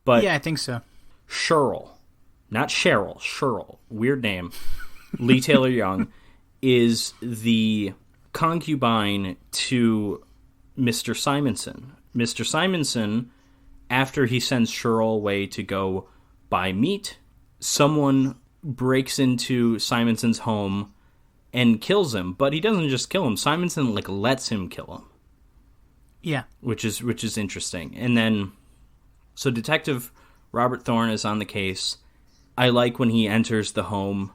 S1: But
S2: yeah, I think so.
S1: Cheryl, not Cheryl, Cheryl, weird name, Lee Taylor Young, is the concubine to Mr. Simonson. Mr. Simonson, after he sends Cheryl away to go buy meat, someone breaks into Simonson's home and kills him, but he doesn't just kill him. Simonson lets him kill him.
S2: Yeah.
S1: Which is interesting. And then so Detective Robert Thorne is on the case. I like when he enters the home,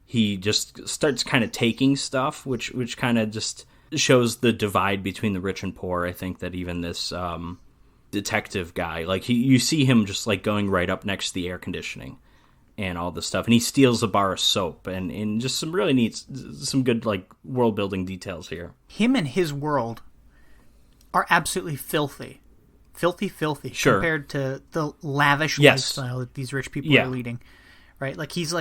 S1: he just starts kind of taking stuff, which kind of just shows the divide between the rich and poor. I think that even this detective guy, you see him just going right up next to the air conditioning and all this stuff, and he steals a bar of soap and just some really neat, some good world building details here.
S2: Him and his world are absolutely filthy,
S1: sure,
S2: compared to the lavish lifestyle that these rich people are leading. Right, he's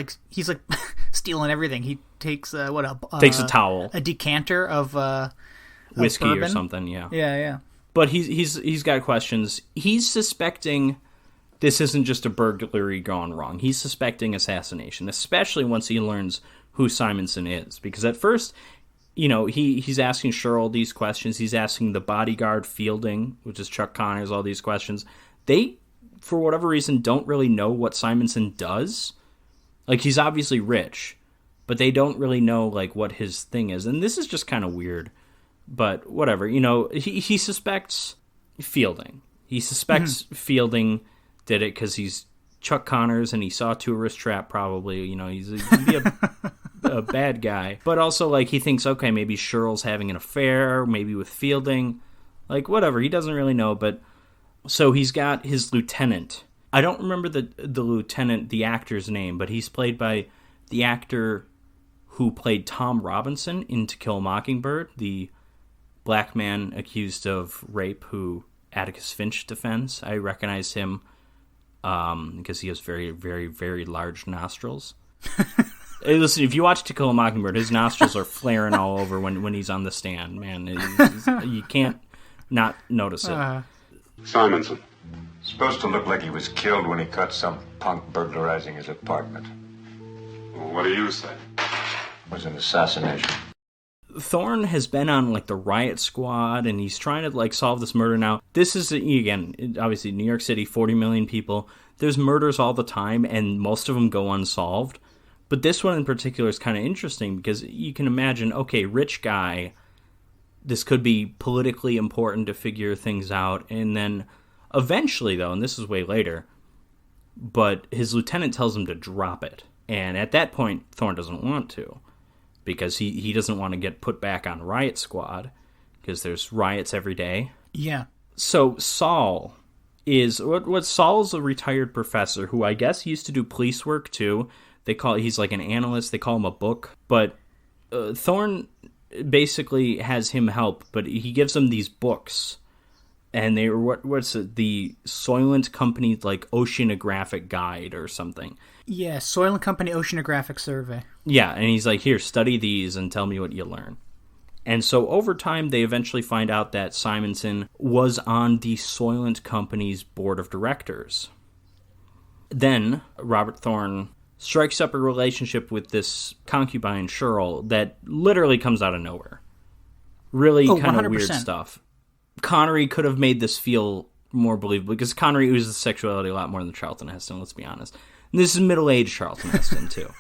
S2: stealing everything. He takes
S1: takes a towel,
S2: a decanter of
S1: whiskey
S2: bourbon
S1: or something.
S2: Yeah.
S1: But he's got questions. He's suspecting this isn't just a burglary gone wrong. He's suspecting assassination, especially once he learns who Simonson is. Because at first, he's asking Cheryl these questions. He's asking the bodyguard Fielding, which is Chuck Connors, all these questions. They, for whatever reason, don't really know what Simonson does. He's obviously rich, but they don't really know, what his thing is. And this is just kind of weird. But whatever, he suspects Fielding. He suspects Fielding did it because he's Chuck Connors and he saw a tourist trap probably. He's a bad guy. But also, he thinks, okay, maybe Cheryl's having an affair, maybe with Fielding. Whatever, he doesn't really know. But so he's got his lieutenant. I don't remember the lieutenant, the actor's name, but he's played by the actor who played Tom Robinson in To Kill a Mockingbird, the black man accused of rape who Atticus Finch defends. I recognize him because he has very, very, very large nostrils. Hey, listen, if you watch To Kill a Mockingbird, his nostrils are flaring all over when he's on the stand, man. You can't not notice it.
S9: Simonson.
S10: Supposed to look like he was killed when he caught some punk burglarizing his apartment.
S9: Well, what do you say?
S10: It was an assassination.
S1: Thorne has been on the riot squad and he's trying to solve this murder now. This is, again, obviously New York City, 40 million people. There's murders all the time and most of them go unsolved. But this one in particular is kind of interesting because you can imagine, okay, rich guy, this could be politically important to figure things out. And then eventually, though, and this is way later, but his lieutenant tells him to drop it. And at that point, Thorne doesn't want to. Because he doesn't want to get put back on riot squad, because there's riots every day.
S2: Yeah.
S1: So Saul is Saul's a retired professor who I guess used to do police work too. He's an analyst. They call him a book. But Thorne basically has him help, but he gives him these books, and they were what's it? The Soylent Company oceanographic guide or something.
S2: Yeah, Soylent Company Oceanographic Survey.
S1: Yeah, and he's here, study these and tell me what you learn. And so over time, they eventually find out that Simonson was on the Soylent Company's board of directors. Then Robert Thorne strikes up a relationship with this concubine, Cheryl, that literally comes out of nowhere. Really kind of weird stuff. Connery could have made this feel more believable, because Connery oozes sexuality a lot more than Charlton Heston, let's be honest. And this is middle-aged Charlton Heston, too.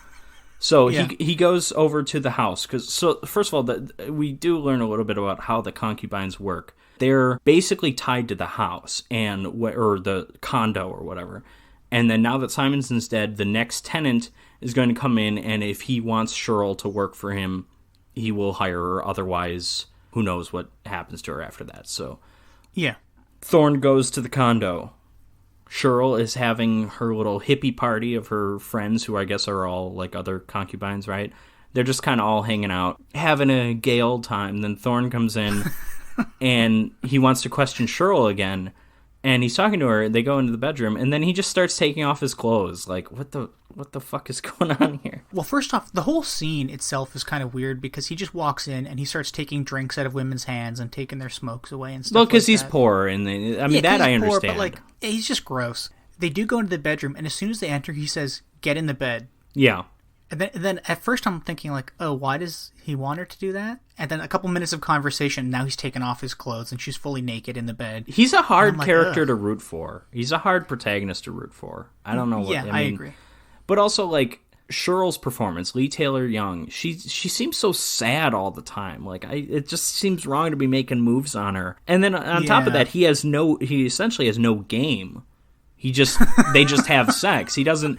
S1: So he goes over to the house. So first of all, we do learn a little bit about how the concubines work. They're basically tied to the house or the condo or whatever. And then now that Simonson's dead, the next tenant is going to come in, and if he wants Cheryl to work for him, he will hire her. Otherwise, who knows what happens to her after that. So
S2: yeah,
S1: Thorne goes to the condo. Cheryl is having her little hippie party of her friends, who I guess are all other concubines, right? They're just kind of all hanging out, having a gay old time. Then Thorne comes in, and he wants to question Cheryl again. And he's talking to her. They go into the bedroom, and then he just starts taking off his clothes. What the fuck is going on here?
S2: Well, first off, the whole scene itself is kind of weird because he just walks in and he starts taking drinks out of women's hands and taking their smokes away and stuff.
S1: Well, because he's poor, and that I understand.
S2: Poor, but he's just gross. They do go into the bedroom, and as soon as they enter, he says, "Get in the bed."
S1: Yeah.
S2: And then at first I'm thinking oh, why does he want her to do that? And then a couple minutes of conversation, now he's taken off his clothes and she's fully naked in the bed.
S1: He's a hard character to root for. He's a hard protagonist to root for. I don't know what...
S2: Yeah, I agree.
S1: But also, Cheryl's performance, Lee Taylor Young, she seems so sad all the time. Like, it just seems wrong to be making moves on her. And then on top of that, he essentially has no game. They just have sex. He doesn't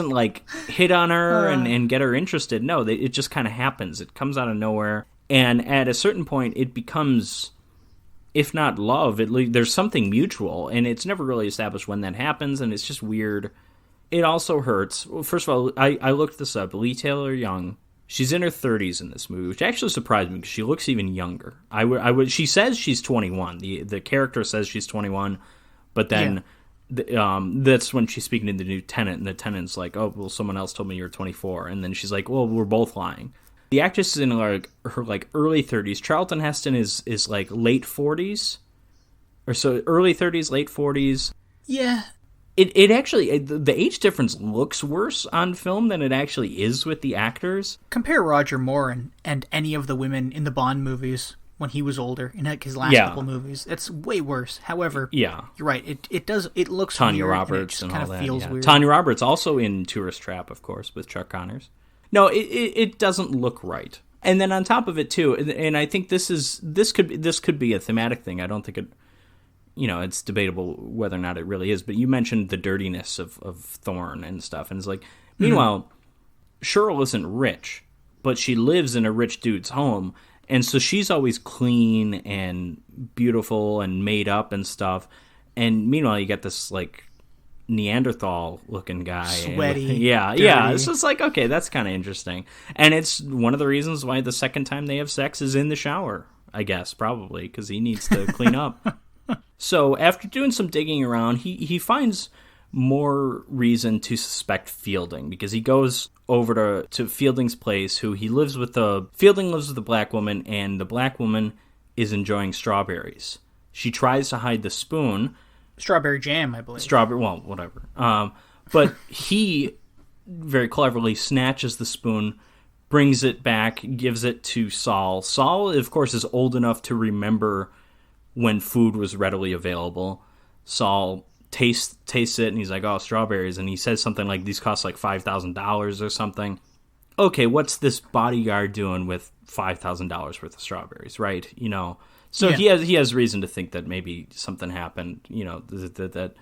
S1: like hit on her and get her interested. No, it just kind of happens. It comes out of nowhere. And at a certain point, it becomes, if not love, there's something mutual. And it's never really established when that happens. And it's just weird. It also hurts. Well, first of all, I looked this up. Lee Taylor Young, she's in her 30s in this movie, which actually surprised me because she looks even younger. She says she's 21. The character says she's 21, but then... Yeah. That's when she's speaking to the new tenant, and the tenant's like, "Oh, well, someone else told me you're 24," and then she's like, "Well, we're both lying." The actress is in her early 30s. Charlton Heston is like late 40s, or so early 30s, late 40s.
S2: Yeah.
S1: It actually the age difference looks worse on film than it actually is with the actors.
S2: Compare Roger Moore and any of the women in the Bond movies when he was older in his last couple movies. It's way worse. However, you're right. It looks
S1: Tanya
S2: weird,
S1: Roberts
S2: and it
S1: all
S2: kind of
S1: that.
S2: feels weird.
S1: Tanya Roberts also in Tourist Trap, of course, with Chuck Connors. No, it doesn't look right. And then on top of it too, and I think this could be a thematic thing. I don't think it. It's debatable whether or not it really is. But you mentioned the dirtiness of Thorne and stuff, and it's like, meanwhile, Cheryl isn't rich, but she lives in a rich dude's home. And so she's always clean and beautiful and made up and stuff. And meanwhile, you get this, like, Neanderthal-looking guy.
S2: Sweaty.
S1: Yeah. It's just like, okay, that's kind of interesting. And it's one of the reasons why the second time they have sex is in the shower, I guess, probably, because he needs to clean up. So after doing some digging around, he finds more reason to suspect Fielding, because he goes over to Fielding's place, Fielding lives with the black woman, and the black woman is enjoying strawberries. She tries to hide the spoon.
S2: Strawberry jam, I believe.
S1: Well, whatever. But he very cleverly snatches the spoon, brings it back, gives it to Saul. Saul, of course, is old enough to remember when food was readily available. Saul tastes it, and he's like, "Oh, strawberries," and he says something like, "These cost like $5,000 or something." Okay, what's this bodyguard doing with $5,000 worth of strawberries, right? So yeah. he has reason to think that maybe something happened, that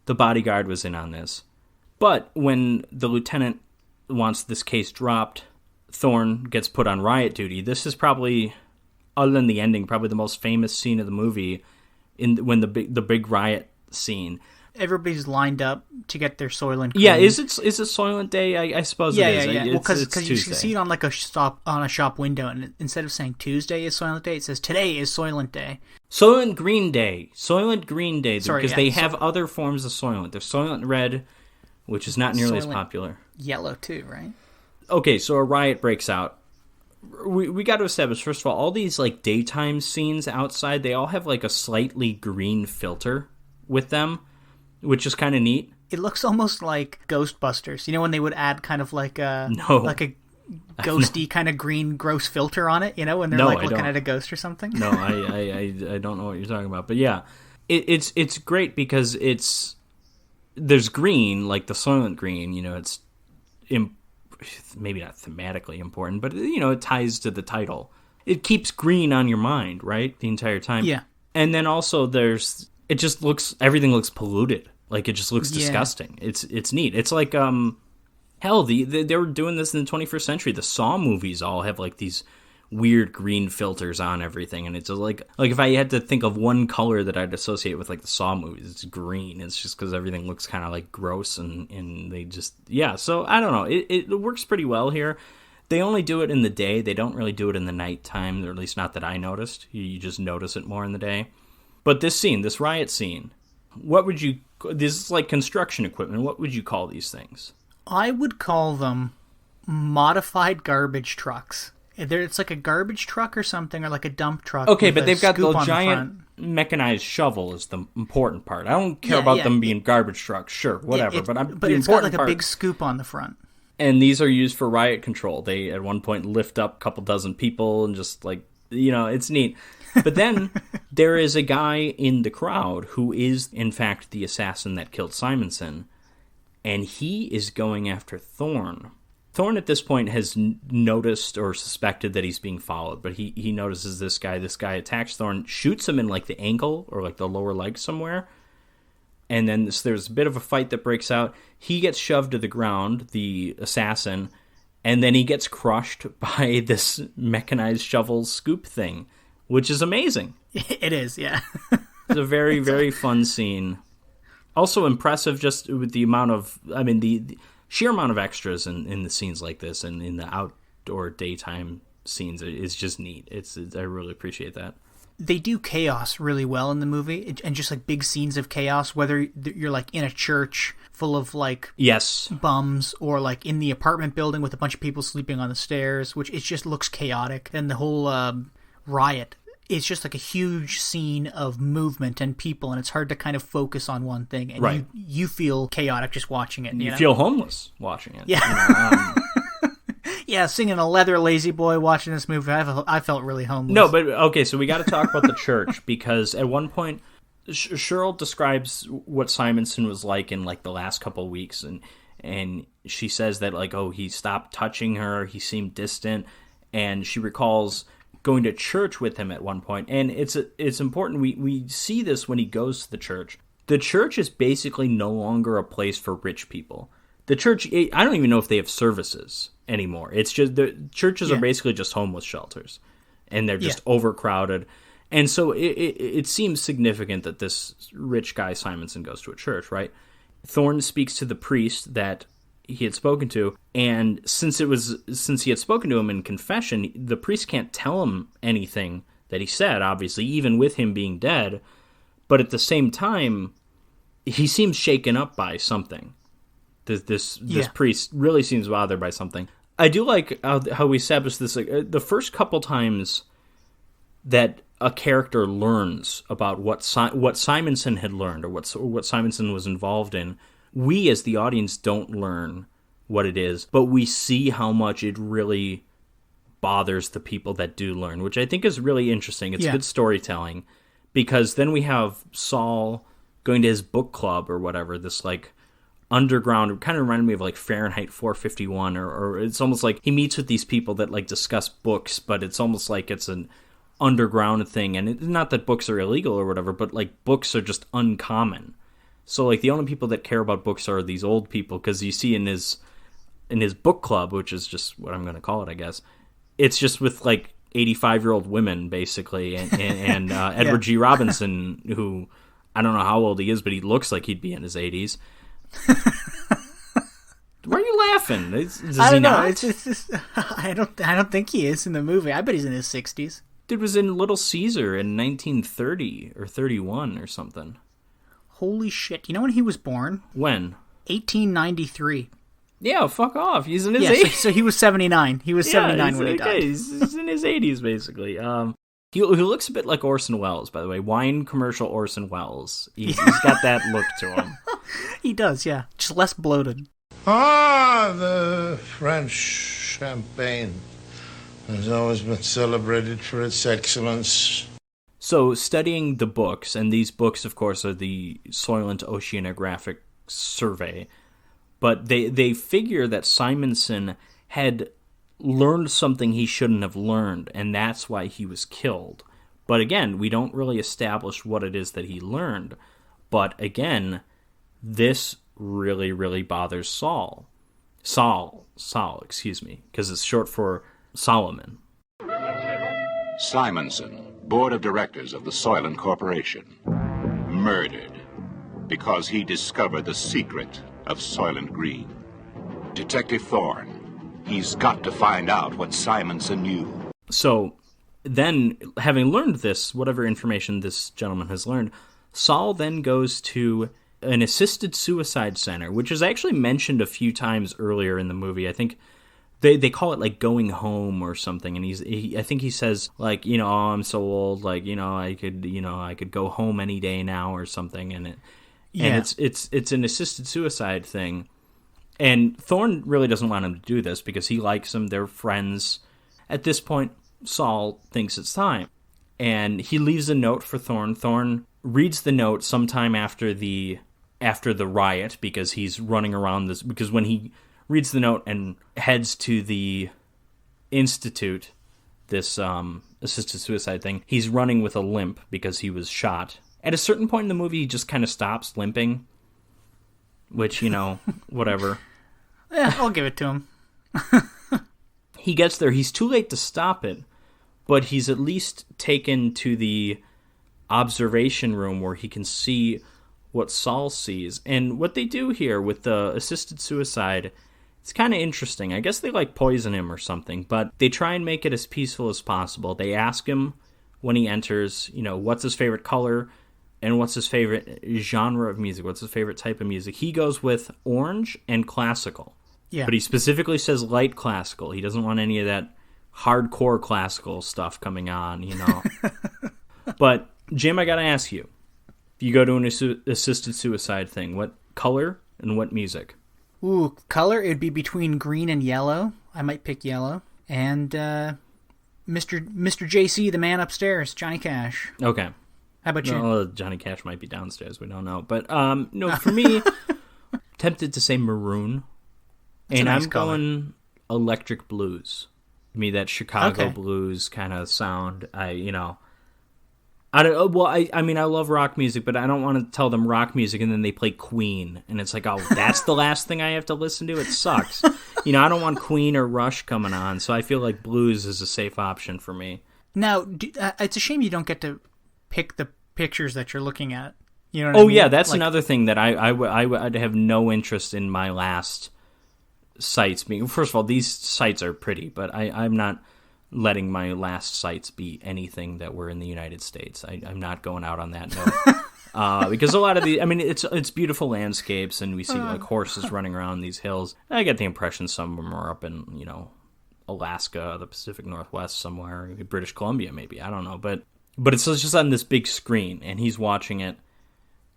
S1: the bodyguard was in on this. But when the lieutenant wants this case dropped, Thorne gets put on riot duty. This is probably, other than the ending, probably the most famous scene of the movie, when the big riot scene.
S2: Everybody's lined up to get their Soylent Green.
S1: Yeah, is it Soylent Day? I suppose it is.
S2: Yeah.
S1: Well,
S2: because you can see it on like a shop window, and instead of saying Tuesday is Soylent Day, it says today is Soylent Day.
S1: Soylent Green Day, because they have other forms of Soylent. There's Soylent Red, which is not nearly as popular.
S2: Yellow too, right?
S1: Okay, so a riot breaks out. We got to establish, first of all these like daytime scenes outside, they all have like a slightly green filter with them, which is kind of neat.
S2: It looks almost like Ghostbusters. When they would add kind of like a ghosty kind of green gross filter on it, when they're looking at a ghost or something?
S1: No, I don't know what you're talking about. But yeah, it's great because there's green, like the Soylent Green, it's maybe not thematically important, but it ties to the title. It keeps green on your mind, right? The entire time.
S2: Yeah.
S1: And then also everything looks polluted. Like, it just looks disgusting. It's neat. It's like, hell, they were doing this in the 21st century. The Saw movies all have, like, these weird green filters on everything. And it's just like if I had to think of one color that I'd associate with, like, the Saw movies, it's green. It's just because everything looks kind of, like, gross and they just... Yeah, so, I don't know. It works pretty well here. They only do it in the day. They don't really do it in the nighttime, or at least not that I noticed. You just notice it more in the day. But this riot scene, this is like construction equipment. What would you call these things?
S2: I would call them modified garbage trucks. It's like a garbage truck or something, or like a dump truck.
S1: Okay, but they've got the giant mechanized shovel is the important part. I don't care about them being garbage trucks. Sure, whatever.
S2: But it's got like a big scoop on the front.
S1: And these are used for riot control. They, at one point, lift up a couple dozen people and just, like, it's neat. But then there is a guy in the crowd who is, in fact, the assassin that killed Simonson. And he is going after Thorne. Thorne at this point has noticed or suspected that he's being followed, but he notices this guy. This guy attacks Thorne, shoots him in like the ankle or like the lower leg somewhere. And then there's a bit of a fight that breaks out. He gets shoved to the ground, the assassin, and then he gets crushed by this mechanized shovel scoop thing, which is amazing.
S2: It is, yeah.
S1: It's a very, very fun scene. Also impressive just with the amount of, the sheer amount of extras in the scenes like this and in the outdoor daytime scenes is just neat. I really appreciate that.
S2: They do chaos really well in the movie, and just like big scenes of chaos, whether you're like in a church full of like bums or like in the apartment building with a bunch of people sleeping on the stairs, which it just looks chaotic. And the whole riot, it's just like a huge scene of movement and people, and it's hard to kind of focus on one thing. And you feel chaotic just watching it.
S1: You feel homeless watching it.
S2: Yeah. Yeah, singing a leather lazy boy watching this movie, I felt really homeless.
S1: No, but okay, so we got to talk about the church, because at one point, Cheryl describes what Simonson was like in like the last couple of weeks, and she says that like, oh, he stopped touching her, he seemed distant, and she recalls going to church with him at one point. And it's important, we see this when he goes to the church. The church is basically no longer a place for rich people. The church, I don't even know if they have services anymore. It's just, the churches are basically just homeless shelters, and they're just overcrowded. And so it seems significant that this rich guy Simonson goes to a church, right? Thorne speaks to the priest that he had spoken to, and since he had spoken to him in confession, the priest can't tell him anything that he said, obviously, even with him being dead. But at the same time, he seems shaken up by something. This priest really seems bothered by something. I do like how we established this. Like, the first couple times that a character learns about what Simonson had learned or what Simonson was involved in, we as the audience don't learn what it is, but we see how much it really bothers the people that do learn, which I think is really interesting. It's good storytelling, because then we have Saul going to his book club or whatever, this like underground. It kind of reminded me of like Fahrenheit 451, or it's almost like he meets with these people that like discuss books, but it's almost like it's an underground thing. And not that books are illegal or whatever, but like books are just uncommon. So like the only people that care about books are these old people, because you see in his book club, which is just what I'm going to call it, I guess, it's just with like 85-year-old women basically, and Edward G. Robinson, who I don't know how old he is, but he looks like he'd be in his 80s. Why are you laughing?
S2: I don't know. It's just, I don't think he is in the movie. I bet he's in his 60s.
S1: Dude was in Little Caesar in 1930 or 31 or something.
S2: Holy shit. You know when he was born?
S1: When?
S2: 1893.
S1: Yeah, fuck off. He's in his 80s.
S2: So he was 79. He was 79 when he died.
S1: He's in his 80s, basically. He looks a bit like Orson Welles, by the way. Wine commercial Orson Welles. He's got that look to him.
S2: He does, yeah. Just less bloated.
S11: The French champagne has always been celebrated for its excellence.
S1: So, studying the books, and these books, of course, are the Soylent Oceanographic Survey, but they figure that Simonson had learned something he shouldn't have learned, and that's why he was killed. But again, we don't really establish what it is that he learned. But again, this really, really bothers Saul, excuse me, because it's short for Solomon.
S8: Simonson, board of directors of the Soylent Corporation, murdered because he discovered the secret of Soylent Green. Detective Thorne, he's got to find out what Simonson knew.
S1: So then, having learned this, whatever information this gentleman has learned, Saul then goes to an assisted suicide center, which is actually mentioned a few times earlier in the movie. I think they call it like going home or something, and I think he says like, oh, I'm so old, like, I could go home any day now or something, and it's an assisted suicide thing. And Thorne really doesn't want him to do this because he likes him, they're friends. At this point, Saul thinks it's time, and he leaves a note for Thorne. Thorne reads the note sometime after the riot, because he's running around this, because when he reads the note and heads to the institute, this assisted suicide thing. He's running with a limp because he was shot. At a certain point in the movie, he just kind of stops limping, which, whatever.
S2: Yeah, I'll give it to him.
S1: He gets there. He's too late to stop it, but he's at least taken to the observation room where he can see what Saul sees. And what they do here with the assisted suicide, it's kind of interesting. I guess they poison him or something, but they try and make it as peaceful as possible. They ask him when he enters, what's his favorite color and what's his favorite genre of music, what's his favorite type of music. He goes with orange and classical.
S2: Yeah.
S1: But he specifically says light classical. He doesn't want any of that hardcore classical stuff coming on, But, Jim, I gotta ask you, if you go to an assisted suicide thing, what color and what music?
S2: Ooh, color, it'd be between green and yellow. I might pick yellow. And Mr. JC, the man upstairs, Johnny Cash.
S1: Okay.
S2: How about you?
S1: Well, Johnny Cash might be downstairs. We don't know. But, no, for me, tempted to say maroon.
S2: That's
S1: and
S2: a nice
S1: I'm
S2: color.
S1: going electric blues. Give me that Chicago blues kind of sound. I love rock music, but I don't want to tell them rock music and then they play Queen. And it's like, oh, that's the last thing I have to listen to? It sucks. I don't want Queen or Rush coming on, so I feel like blues is a safe option for me.
S2: Now, it's a shame you don't get to pick the pictures that you're looking at. You know what I mean?
S1: Yeah, that's another thing that I'd have no interest in my last sites being. First of all, these sites are pretty, but I'm not letting my last sites be anything that were in the United States. I'm not going out on that note. Because a lot of it's beautiful landscapes, and we see horses running around these hills. I get the impression some of them are up in, Alaska, the Pacific Northwest somewhere, British Columbia maybe, I don't know. But it's just on this big screen, and he's watching it,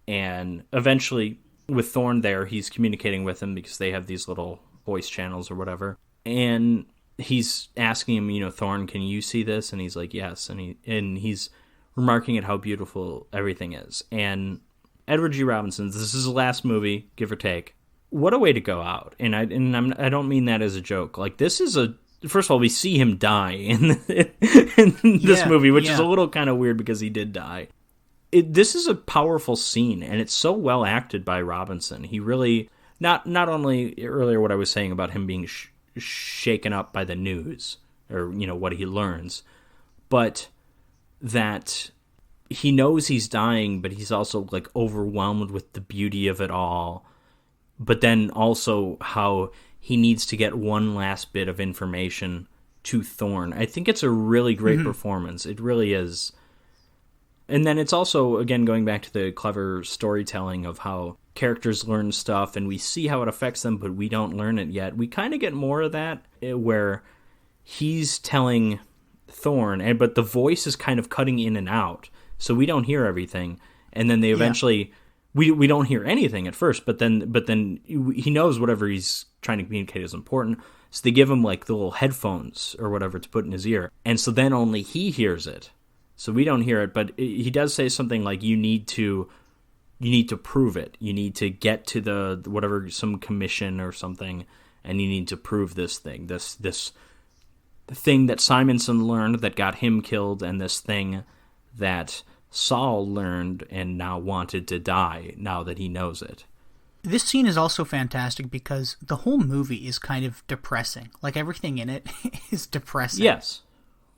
S1: and eventually with Thorne there, he's communicating with him because they have these little voice channels or whatever, and he's asking him, Thorne, can you see this? And he's like, yes, and he's remarking at how beautiful everything is. And Edward G. Robinson, this is his last movie, give or take. What a way to go out! And I don't mean that as a joke. This is first of all, we see him die in this movie, which is a little kind of weird because he did die. This is a powerful scene, and it's so well acted by Robinson. He really, not only earlier what I was saying about him being shaken up by the news, or, what he learns, but that he knows he's dying, but he's also, overwhelmed with the beauty of it all, but then also how he needs to get one last bit of information to Thorne. I think it's a really great performance. It really is. And then it's also, again, going back to the clever storytelling of how characters learn stuff and we see how it affects them, but we don't learn it yet. We kind of get more of that where he's telling Thorne, but the voice is kind of cutting in and out, so we don't hear everything. And then they eventually, we don't hear anything at first, but then he knows whatever he's trying to communicate is important. So they give him the little headphones or whatever to put in his ear, and so then only he hears it. So we don't hear it, but he does say something like, you need to prove it. You need to get to the some commission or something, and you need to prove this thing. This thing that Simonson learned that got him killed, and this thing that Saul learned and now wanted to die now that he knows it.
S2: This scene is also fantastic because the whole movie is kind of depressing. Everything in it is depressing.
S1: Yes.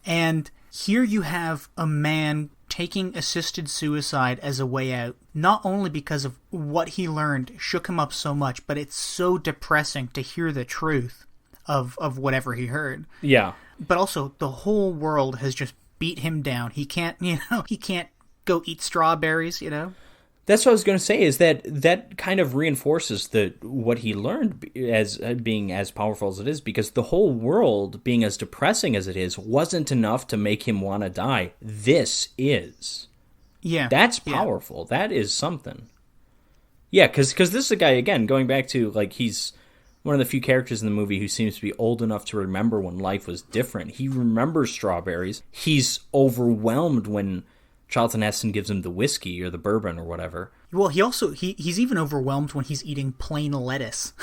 S2: And here you have a man taking assisted suicide as a way out, not only because of what he learned shook him up so much, but it's so depressing to hear the truth of whatever he heard.
S1: Yeah.
S2: But also, the whole world has just beat him down. He can't, he can't go eat strawberries,
S1: That's what I was going to say, is that kind of reinforces what he learned as being as powerful as it is, because the whole world being as depressing as it is wasn't enough to make him want to die. This is.
S2: Yeah.
S1: That's powerful. Yeah. That is something. Yeah, because this is a guy, again, going back to, he's one of the few characters in the movie who seems to be old enough to remember when life was different. He remembers strawberries. He's overwhelmed when Charlton Heston gives him the whiskey or the bourbon or whatever.
S2: Well, he's even overwhelmed when he's eating plain lettuce.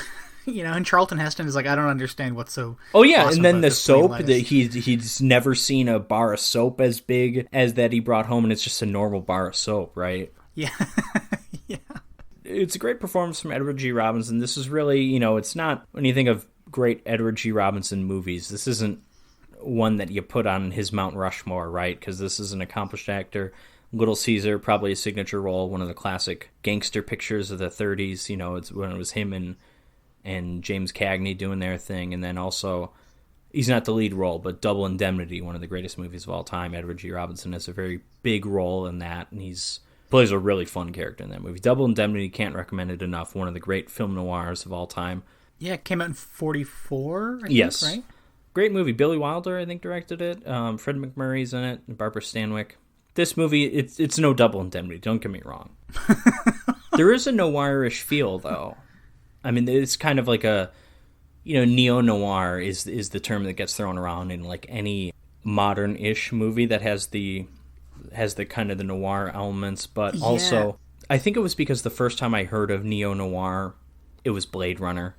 S2: And Charlton Heston is like, I don't understand what's so
S1: Oh yeah,
S2: awesome
S1: and then
S2: about
S1: the
S2: this
S1: soap,
S2: playlist.
S1: that he's never seen a bar of soap as big as that he brought home, and it's just a normal bar of soap, right?
S2: Yeah.
S1: It's a great performance from Edward G. Robinson. This is really, it's not, when you think of great Edward G. Robinson movies, this isn't one that you put on his Mount Rushmore, right? Because this is an accomplished actor. Little Caesar, probably a signature role, one of the classic gangster pictures of the 30s. It's when it was him and James Cagney doing their thing. And then also, he's not the lead role, but Double Indemnity, one of the greatest movies of all time. Edward G. Robinson has a very big role in that, and he's plays a really fun character in that movie. Double Indemnity, can't recommend it enough. One of the great film noirs of all time.
S2: Yeah, it came out in 1944, I
S1: yes.
S2: think, right?
S1: Great movie. Billy Wilder, I think, directed it. Fred McMurray's in it, and Barbara Stanwyck. This movie, it's no Double Indemnity, don't get me wrong. There is a noirish feel, though. I mean, it's kind of like a, neo-noir is the term that gets thrown around in like any modern-ish movie that has the kind of the noir elements, but also I think it was because the first time I heard of neo-noir, it was Blade Runner.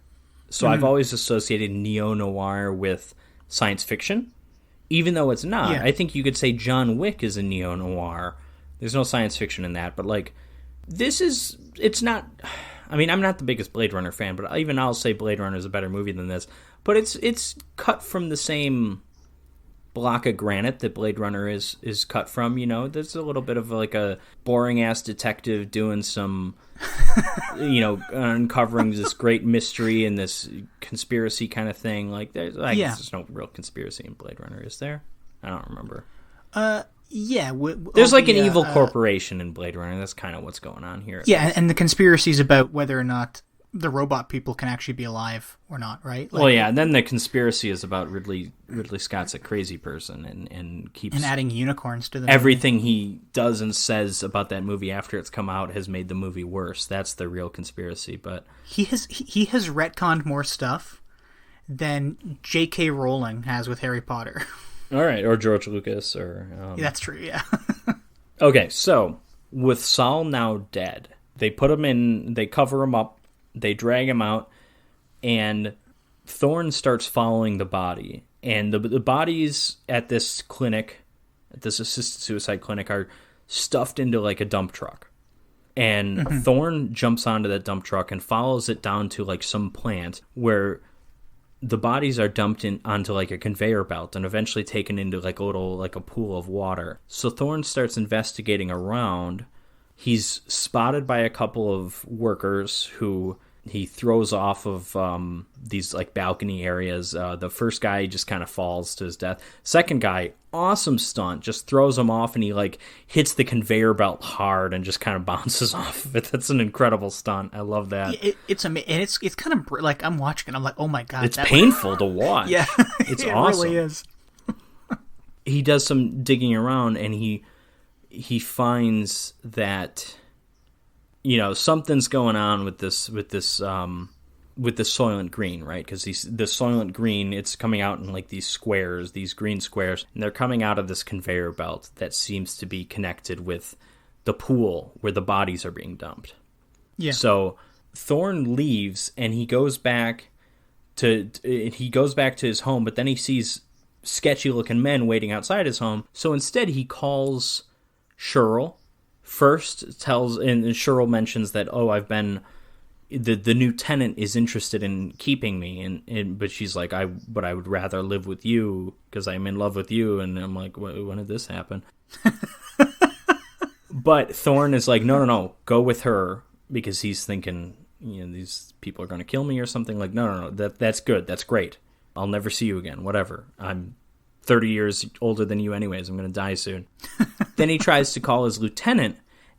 S1: So I've always associated neo-noir with science fiction, even though it's not.
S2: Yeah.
S1: I think you could say John Wick is a neo-noir. There's no science fiction in that, but like it's not. I mean, I'm not the biggest Blade Runner fan, but even I'll say Blade Runner is a better movie than this. But it's cut from the same block of granite that Blade Runner is cut from. There's a little bit of like a boring ass detective doing some, uncovering this great mystery and this conspiracy kind of thing. Like there's no real conspiracy in Blade Runner, is there? I don't remember.
S2: Yeah.
S1: There's like an evil corporation in Blade Runner. That's kind of what's going on here.
S2: Yeah, and the conspiracy is about whether or not the robot people can actually be alive or not, right?
S1: Well, yeah, and then the conspiracy is about Ridley Scott's a crazy person and keeps...
S2: And adding unicorns to the
S1: everything movie. He does and says about that movie after it's come out has made the movie worse. That's the real conspiracy, but... He
S2: has retconned more stuff than J.K. Rowling has with Harry Potter.
S1: All right, or George Lucas, or...
S2: Yeah, that's true, yeah.
S1: Okay, so, with Saul now dead, they put him in... They cover him up, they drag him out, and Thorne starts following the body. And the bodies at this clinic, at this assisted suicide clinic, are stuffed into like a dump truck. And Thorne jumps onto that dump truck and follows it down to like some plant where the bodies are dumped onto like a conveyor belt and eventually taken into like a pool of water. So Thorne starts investigating around. He's spotted by a couple of workers who he throws off of these like balcony areas. The first guy just kind of falls to his death. Second guy, awesome stunt, just throws him off and he like hits the conveyor belt hard and just kind of bounces off of it. That's an incredible stunt. I love that.
S2: It's amazing. And it's kind of like I'm watching it. I'm like, oh my god,
S1: it's painful to watch.
S2: Yeah,
S1: it's
S2: it
S1: awesome.
S2: Really is.
S1: He does some digging around and he finds that something's going on with this Soylent Green, right? Because the Soylent Green, it's coming out in like these squares, these green squares, and they're coming out of this conveyor belt that seems to be connected with the pool where the bodies are being dumped.
S2: Yeah.
S1: So Thorne leaves and he goes back to his home, but then he sees sketchy looking men waiting outside his home. So instead he calls Cheryl. First and Cheryl mentions that, I've been, the new tenant is interested in keeping me, but she's like, but I would rather live with you because I'm in love with you. And I'm like, when did this happen? But Thorne is like, no, go with her, because he's thinking, these people are going to kill me or something. Like, no, that's good, that's great. I'll never see you again, whatever. I'm 30 years older than you anyways. I'm going to die soon. Then he tries to call his lieutenant,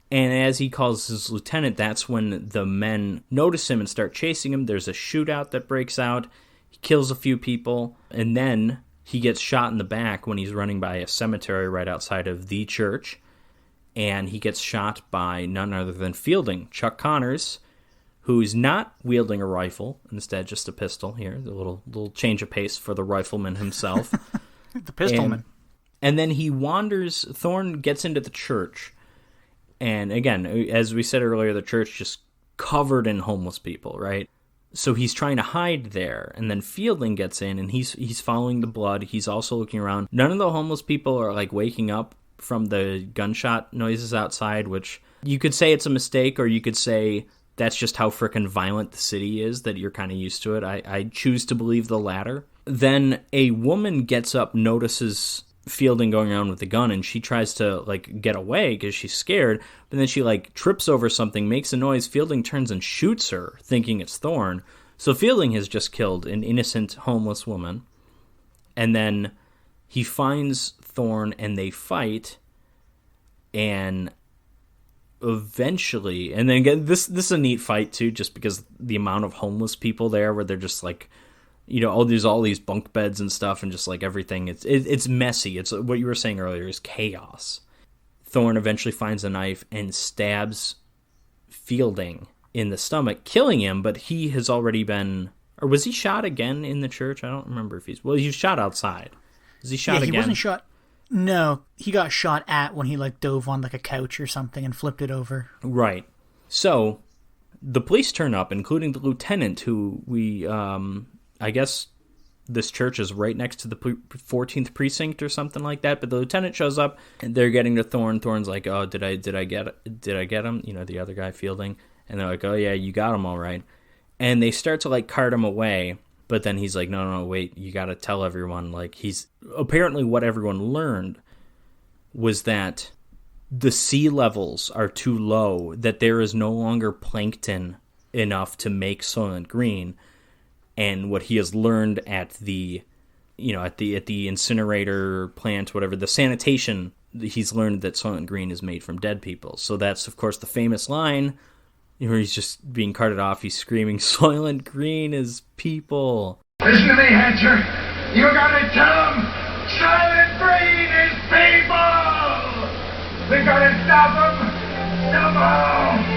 S1: and as he calls his lieutenant, that's when the men notice him and start chasing him. There's a shootout that breaks out. He kills a few people, and then he gets shot in the back when he's running by a cemetery right outside of the church, and he gets shot by none other than Fielding, Chuck Connors, who's not wielding a rifle, instead just a pistol here. The little change of pace for the rifleman himself.
S2: The pistolman.
S1: And then Thorne gets into the church. And again, as we said earlier, the church just covered in homeless people, right? So he's trying to hide there, and then Fielding gets in, and he's following the blood. He's also looking around. None of the homeless people are like waking up from the gunshot noises outside, which you could say it's a mistake, or you could say that's just how frickin' violent the city is, that you're kind of used to it. I choose to believe the latter. Then a woman gets up, notices Fielding going around with the gun, and she tries to like get away because she's scared, but then she like trips over something, makes a noise. Fielding turns and shoots her, thinking it's Thorne. So Fielding has just killed an innocent homeless woman, and then he finds Thorne and they fight, and eventually, and then again, this is a neat fight too, just because the amount of homeless people there, where they're just like, you know, there's all these bunk beds and stuff, and just like everything, it's messy. It's what you were saying earlier, is chaos. Thorne eventually finds a knife and stabs Fielding in the stomach, killing him, but he has already been, or was he shot again in the church? I don't remember if he was shot outside. Was he shot again?
S2: He wasn't shot. No, he got shot at when he like dove on like a couch or something and flipped it over.
S1: Right. So the police turn up, including the lieutenant, who we, I guess this church is right next to the 14th precinct or something like that. But the lieutenant shows up, and they're getting to Thorne. Thorne's like, "Oh, did I get him?" You know, the other guy, Fielding, and they're like, "Oh yeah, you got him all right." And they start to like cart him away. But then he's like, no, wait, you got to tell everyone. Like, he's apparently, what everyone learned was that the sea levels are too low, that there is no longer plankton enough to make Soylent Green. And what he has learned at the, you know, at the incinerator plant, whatever, the sanitation, he's learned that Soylent Green is made from dead people. So that's, of course, the famous line where he's just being carted off. He's screaming, "Soylent Green is people."
S12: Listen to me, Hatcher. You gotta tell him Soylent Green is people! We gotta stop him somehow!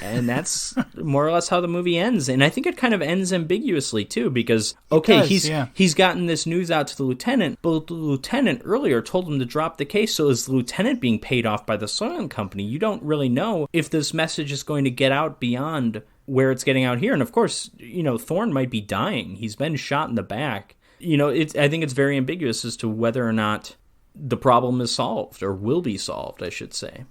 S1: And that's more or less how the movie ends. And I think it kind of ends ambiguously, too, because, okay, he's gotten this news out to the lieutenant, but the lieutenant earlier told him to drop the case, so is the lieutenant being paid off by the Soylent Company? You don't really know if this message is going to get out beyond where it's getting out here. And, of course, you know, Thorne might be dying. He's been shot in the back. You know, I think it's very ambiguous as to whether or not the problem is solved, or will be solved, I should say.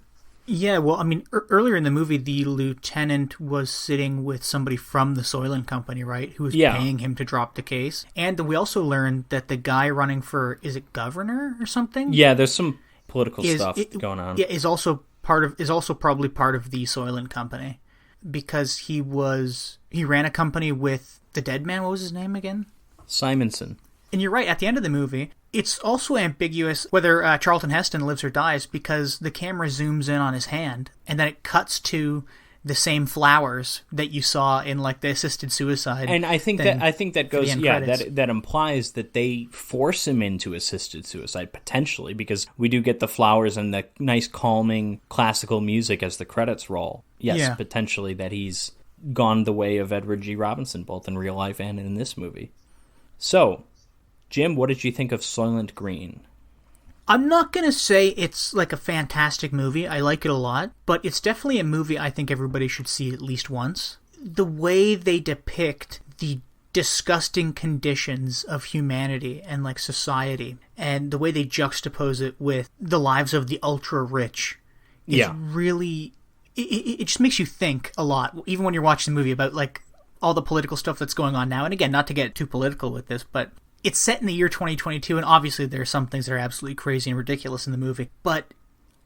S2: Yeah, well, I mean, earlier in the movie, the lieutenant was sitting with somebody from the Soylent Company, right, who was paying him to drop the case. And we also learned that the guy running for, is it governor or something?
S1: Yeah, there's some political stuff going on.
S2: Yeah, is also probably part of the Soylent Company, because he ran a company with the dead man. What was his name again?
S1: Simonson.
S2: And you're right, at the end of the movie, it's also ambiguous whether Charlton Heston lives or dies, because the camera zooms in on his hand, and then it cuts to the same flowers that you saw in like the assisted suicide.
S1: And I think that goes, that implies that they force him into assisted suicide, potentially, because we do get the flowers and the nice calming classical music as the credits roll. Yes, potentially that he's gone the way of Edward G. Robinson, both in real life and in this movie. So, Jim, what did you think of Soylent Green?
S2: I'm not going to say it's like a fantastic movie. I like it a lot, but it's definitely a movie I think everybody should see at least once. The way they depict the disgusting conditions of humanity and like society, and the way they juxtapose it with the lives of the ultra rich, is really, it just makes you think a lot, even when you're watching the movie, about like all the political stuff that's going on now. And again, not to get too political with this, but it's set in the year 2022, and obviously there are some things that are absolutely crazy and ridiculous in the movie, but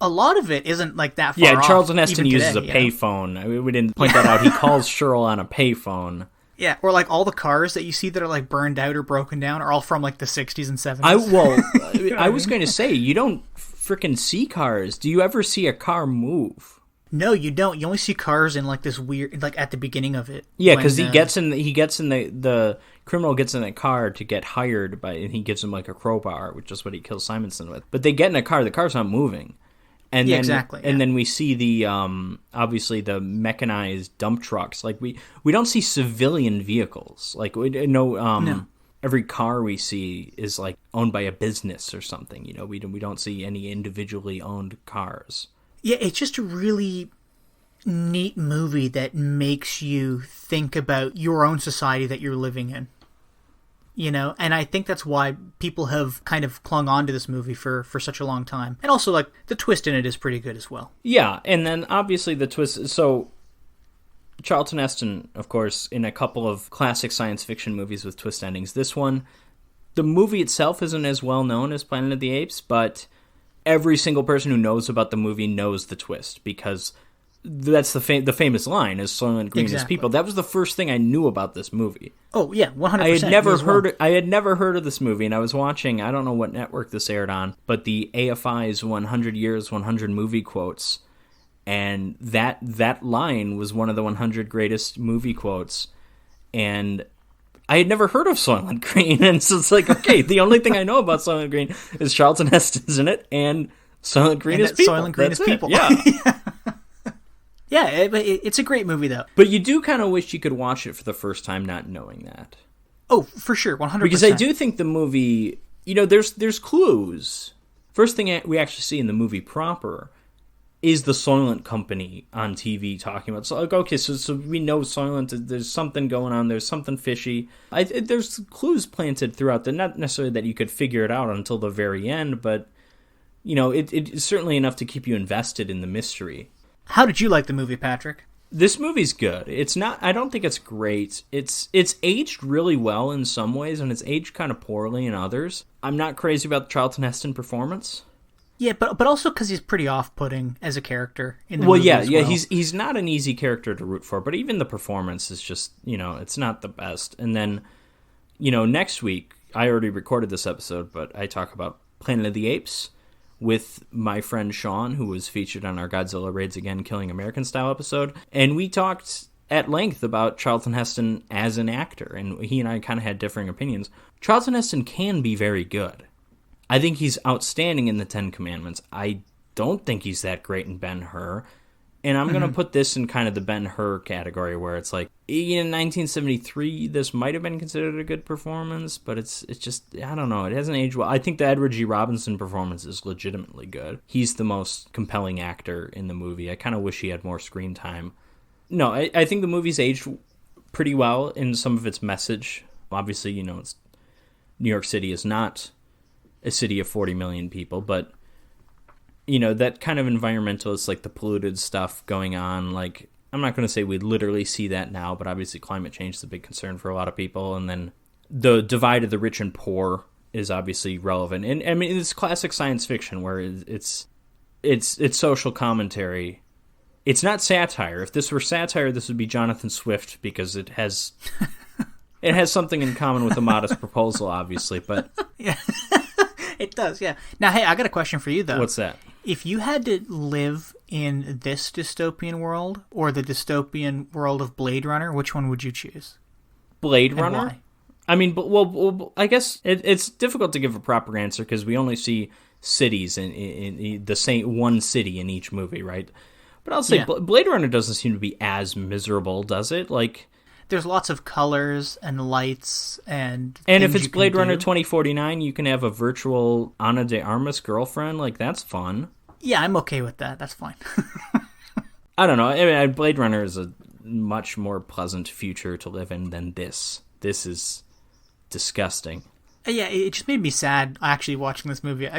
S2: a lot of it isn't like that far off.
S1: Yeah, Charlton Heston uses a payphone. We didn't point that out. He calls Cheryl on a payphone.
S2: Yeah, or like all the cars that you see that are like burned out or broken down are all from like the 60s and 70s.
S1: I was going to say, you don't freaking see cars. Do you ever see a car move?
S2: No, you don't. You only see cars in like this weird, like at the beginning of it.
S1: Yeah, because the criminal gets in the car to get hired by, and he gives him like a crowbar, which is what he kills Simonson with. But they get in a car, the car's not moving. And then, exactly. And then we see the obviously the mechanized dump trucks. Like we don't see civilian vehicles. Like no. Every car we see is like owned by a business or something. You know, we don't see any individually owned cars.
S2: Yeah, it's just a really, neat movie that makes you think about your own society that you're living in. You know, and I think that's why people have kind of clung on to this movie for such a long time. And also, like, the twist in it is pretty good as well.
S1: Yeah, and then obviously the twist... So, Charlton Heston, of course, in a couple of classic science fiction movies with twist endings. This one, the movie itself isn't as well known as Planet of the Apes, but every single person who knows about the movie knows the twist, because... That's the famous line, is Soylent Green is people. That was the first thing I knew about this movie.
S2: Oh, yeah, 100%.
S1: I had never heard of this movie, and I was watching, I don't know what network this aired on, but the AFI's 100 Years, 100 Movie Quotes, and that line was one of the 100 greatest movie quotes, and I had never heard of Soylent Green, and so it's like, okay, the only thing I know about Soylent Green is Charlton Heston's in it, and Soylent Green is people.
S2: Soylent Green
S1: That's
S2: is people.
S1: Yeah.
S2: Yeah, it's a great movie, though.
S1: But you do kind of wish you could watch it for the first time not knowing that.
S2: Oh, for sure, 100%.
S1: Because I do think the movie, you know, there's clues. First thing we actually see in the movie proper is the Soylent Company on TV talking about. So, like, okay, so we know Soylent, there's something going on, there's something fishy. There's clues planted throughout, not necessarily that you could figure it out until the very end, but, you know, it's certainly enough to keep you invested in the mystery.
S2: How did you like the movie, Patrick?
S1: This movie's good. It's not. I don't think it's great. It's aged really well in some ways, and it's aged kind of poorly in others. I'm not crazy about the Charlton Heston performance.
S2: Yeah, but also because he's pretty off-putting as a character in the movie as well.
S1: He's not an easy character to root for, but even the performance is just, you know, it's not the best. And then, you know, next week, I already recorded this episode, but I talk about Planet of the Apes with my friend Sean, who was featured on our Godzilla Raids Again Killing American Style episode. And we talked at length about Charlton Heston as an actor, and he and I kind of had differing opinions. Charlton Heston can be very good. I think he's outstanding in the Ten Commandments. I don't think he's that great in Ben-Hur. And I'm going to put this in kind of the Ben-Hur category, where it's like, in 1973, this might have been considered a good performance, but it's just, I don't know, it hasn't aged well. I think the Edward G. Robinson performance is legitimately good. He's the most compelling actor in the movie. I kind of wish he had more screen time. No, I think the movie's aged pretty well in some of its message. Obviously, you know, New York City is not a city of 40 million people, but... You know, that kind of environmentalist, like the polluted stuff going on, like, I'm not going to say we literally see that now, but obviously climate change is a big concern for a lot of people. And then the divide of the rich and poor is obviously relevant. And I mean, it's classic science fiction where it's social commentary. It's not satire. If this were satire, this would be Jonathan Swift, because it has something in common with A Modest Proposal, obviously, but...
S2: Yeah. It does, yeah. Now, hey, I got a question for you, though.
S1: What's that?
S2: If you had to live in this dystopian world or the dystopian world of Blade Runner, which one would you choose?
S1: Blade
S2: And
S1: Runner?
S2: why?
S1: I mean, well, I guess it's difficult to give a proper answer because we only see cities in the same one city in each movie, right? But I'll say Blade Runner doesn't seem to be as miserable, does it? Like,
S2: there's lots of colors and lights and
S1: if it's Blade Runner 2049, you can have a virtual Ana de Armas girlfriend. Like, that's fun.
S2: Yeah, I'm okay with that. That's fine.
S1: I don't know. I mean, Blade Runner is a much more pleasant future to live in than this. This is disgusting.
S2: Yeah, it just made me sad actually watching this movie. I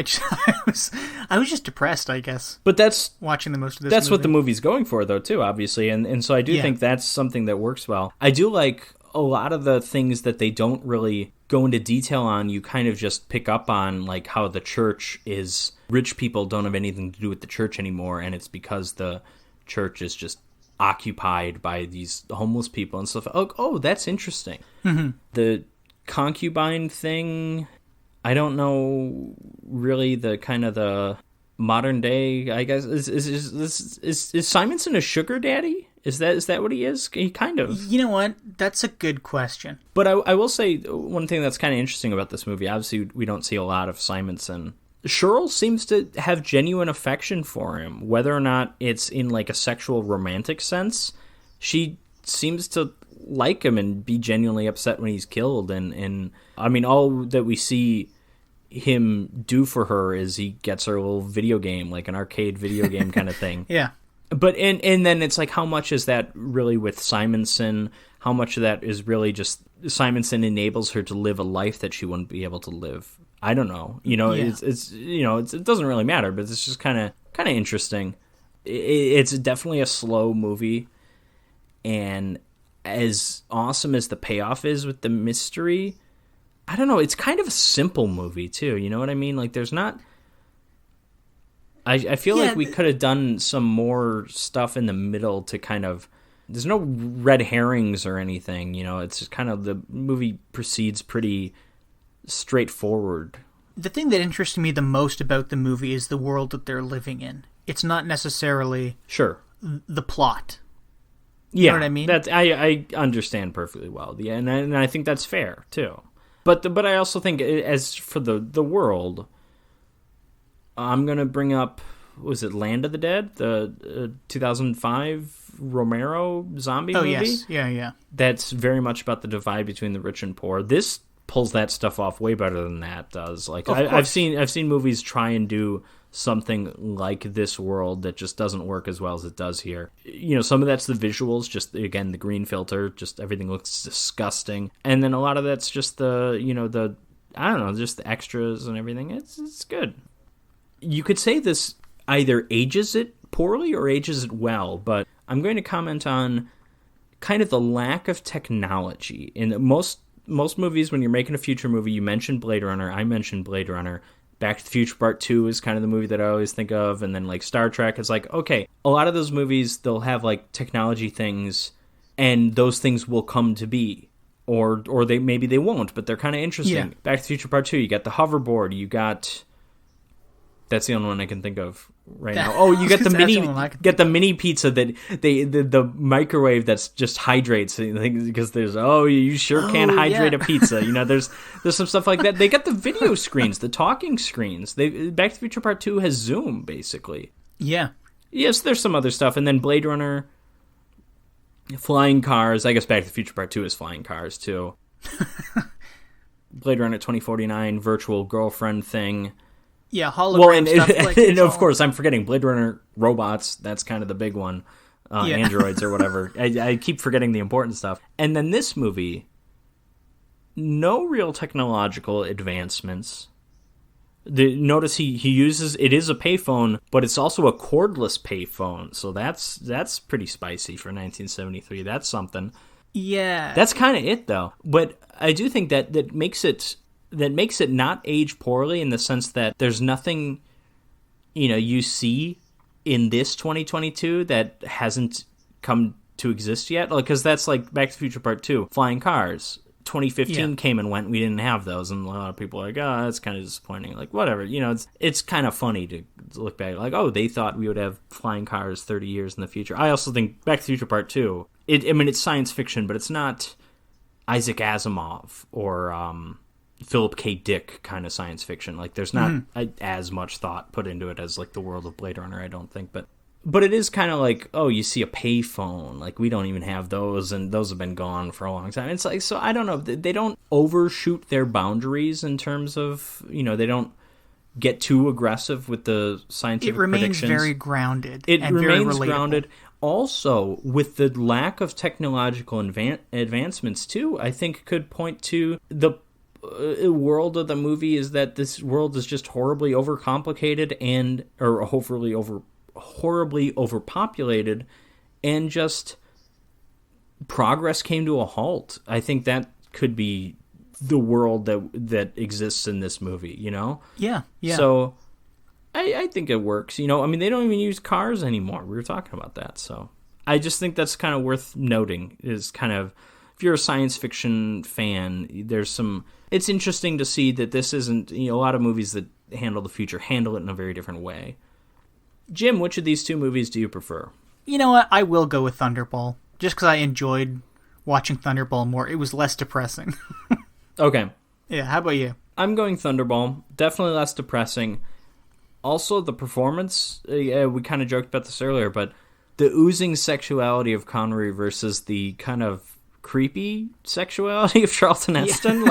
S2: was just depressed, I guess.
S1: But that's
S2: watching the most of this.
S1: That's
S2: movie.
S1: what the movie's going for, though, too, obviously, and so I do think that's something that works well. I do like a lot of the things that they don't really go into detail on. You kind of just pick up on, like, how the church is. Rich people don't have anything to do with the church anymore, and it's because the church is just occupied by these homeless people and stuff. Oh, that's interesting.
S2: Mm-hmm.
S1: The concubine thing, I don't know really the kind of the modern day, I guess. Is Simonson a sugar daddy? Is that what he is? He kind of.
S2: You know what? That's a good question.
S1: But I will say one thing that's kind of interesting about this movie. Obviously, we don't see a lot of Simonson. Cheryl seems to have genuine affection for him, whether or not it's in like a sexual romantic sense. She seems to like him and be genuinely upset when he's killed, and I mean, all that we see him do for her is he gets her a little video game, like an arcade video game kind of thing.
S2: Yeah.
S1: But and then it's like, how much is that really with Simonson? How much of that is really just Simonson enables her to live a life that she wouldn't be able to live? I don't know. It doesn't really matter, but it's just kind of interesting. It's definitely a slow movie, and as awesome as the payoff is with the mystery, I don't know, it's kind of a simple movie too, you know what I mean? Like, there's not... I feel like we could have done some more stuff in the middle to kind of... There's no red herrings or anything, it's just kind of... The movie proceeds pretty straightforward.
S2: The thing that interests me the most about the movie is the world that they're living in. It's not necessarily...
S1: Sure.
S2: The plot.
S1: Yeah,
S2: you know what I mean?
S1: I understand perfectly well. Yeah, and I think that's fair too. But I also think, as for the world, I'm gonna bring up, was it Land of the Dead, the 2005 Romero zombie movie? Oh
S2: yes, yeah.
S1: That's very much about the divide between the rich and poor. This pulls that stuff off way better than that does. Like, I've seen movies try and do something like this world that just doesn't work as well as it does here. Some of that's the visuals, just again the green filter, just everything looks disgusting, and then a lot of that's just the just the extras and everything. It's good. You could say this either ages it poorly or ages it well, but I'm going to comment on kind of the lack of technology in most movies. When you're making a future movie, you mentioned Blade Runner, I mentioned Blade Runner. Back to the Future Part 2 is kind of the movie that I always think of, and then like Star Trek, it's like, okay, a lot of those movies, they'll have like technology things, and those things will come to be, or maybe they won't, but they're kind of interesting. Yeah. Back to the Future Part 2, you got the hoverboard, you got... That's the only one I can think of right now. Oh, you get the mini pizza that the microwave that's just hydrates, because there's you sure can hydrate a pizza. There's some stuff like that. They got the video screens, the talking screens. Back to the Future Part 2 has Zoom basically.
S2: Yeah.
S1: Yes, there's some other stuff, and then Blade Runner, flying cars. I guess Back to the Future Part 2 is flying cars too. Blade Runner 2049 virtual girlfriend thing.
S2: Yeah, hologram stuff.
S1: And of course, I'm forgetting Blade Runner robots. That's kind of the big one. Androids or whatever. I keep forgetting the important stuff. And then this movie, no real technological advancements. Notice he uses, it is a payphone, but it's also a cordless payphone. So that's pretty spicy for 1973. That's something.
S2: Yeah.
S1: That's kind of it, though. But I do think that makes it not age poorly, in the sense that there's nothing, you see in this 2022 that hasn't come to exist yet. Because that's like Back to the Future Part 2, flying cars. 2015 came and went, we didn't have those, and a lot of people are like, oh, that's kind of disappointing. Like, whatever, it's kind of funny to look back, like, oh, they thought we would have flying cars 30 years in the future. I also think Back to the Future Part 2, it's science fiction, but it's not Isaac Asimov or Philip K. Dick kind of science fiction. Like, there's not as much thought put into it as like the world of Blade Runner, I don't think. But it is kind of like, oh, you see a payphone. Like, we don't even have those, and those have been gone for a long time. It's like, so I don't know. They don't overshoot their boundaries in terms of, they don't get too aggressive with the scientific predictions.
S2: It remains very grounded.
S1: It
S2: and
S1: remains
S2: very relatable.
S1: Grounded. Also, with the lack of technological advancements too, I think could point to the world of the movie is that this world is just horribly overcomplicated or horribly overpopulated, and just progress came to a halt. I think that could be the world that exists in this movie,
S2: Yeah.
S1: So I think it works. They don't even use cars anymore. We were talking about that. So I just think that's kind of worth noting, is kind of, if you're a science fiction fan, it's interesting to see that this isn't, a lot of movies that handle the future handle it in a very different way. Jim, which of these two movies do you prefer?
S2: You know what? I will go with Thunderball, just because I enjoyed watching Thunderball more. It was less depressing.
S1: Okay.
S2: Yeah, how about you?
S1: I'm going Thunderball. Definitely less depressing. Also, the performance, we kind of joked about this earlier, but the oozing sexuality of Connery versus the kind of creepy sexuality of Charlton Heston.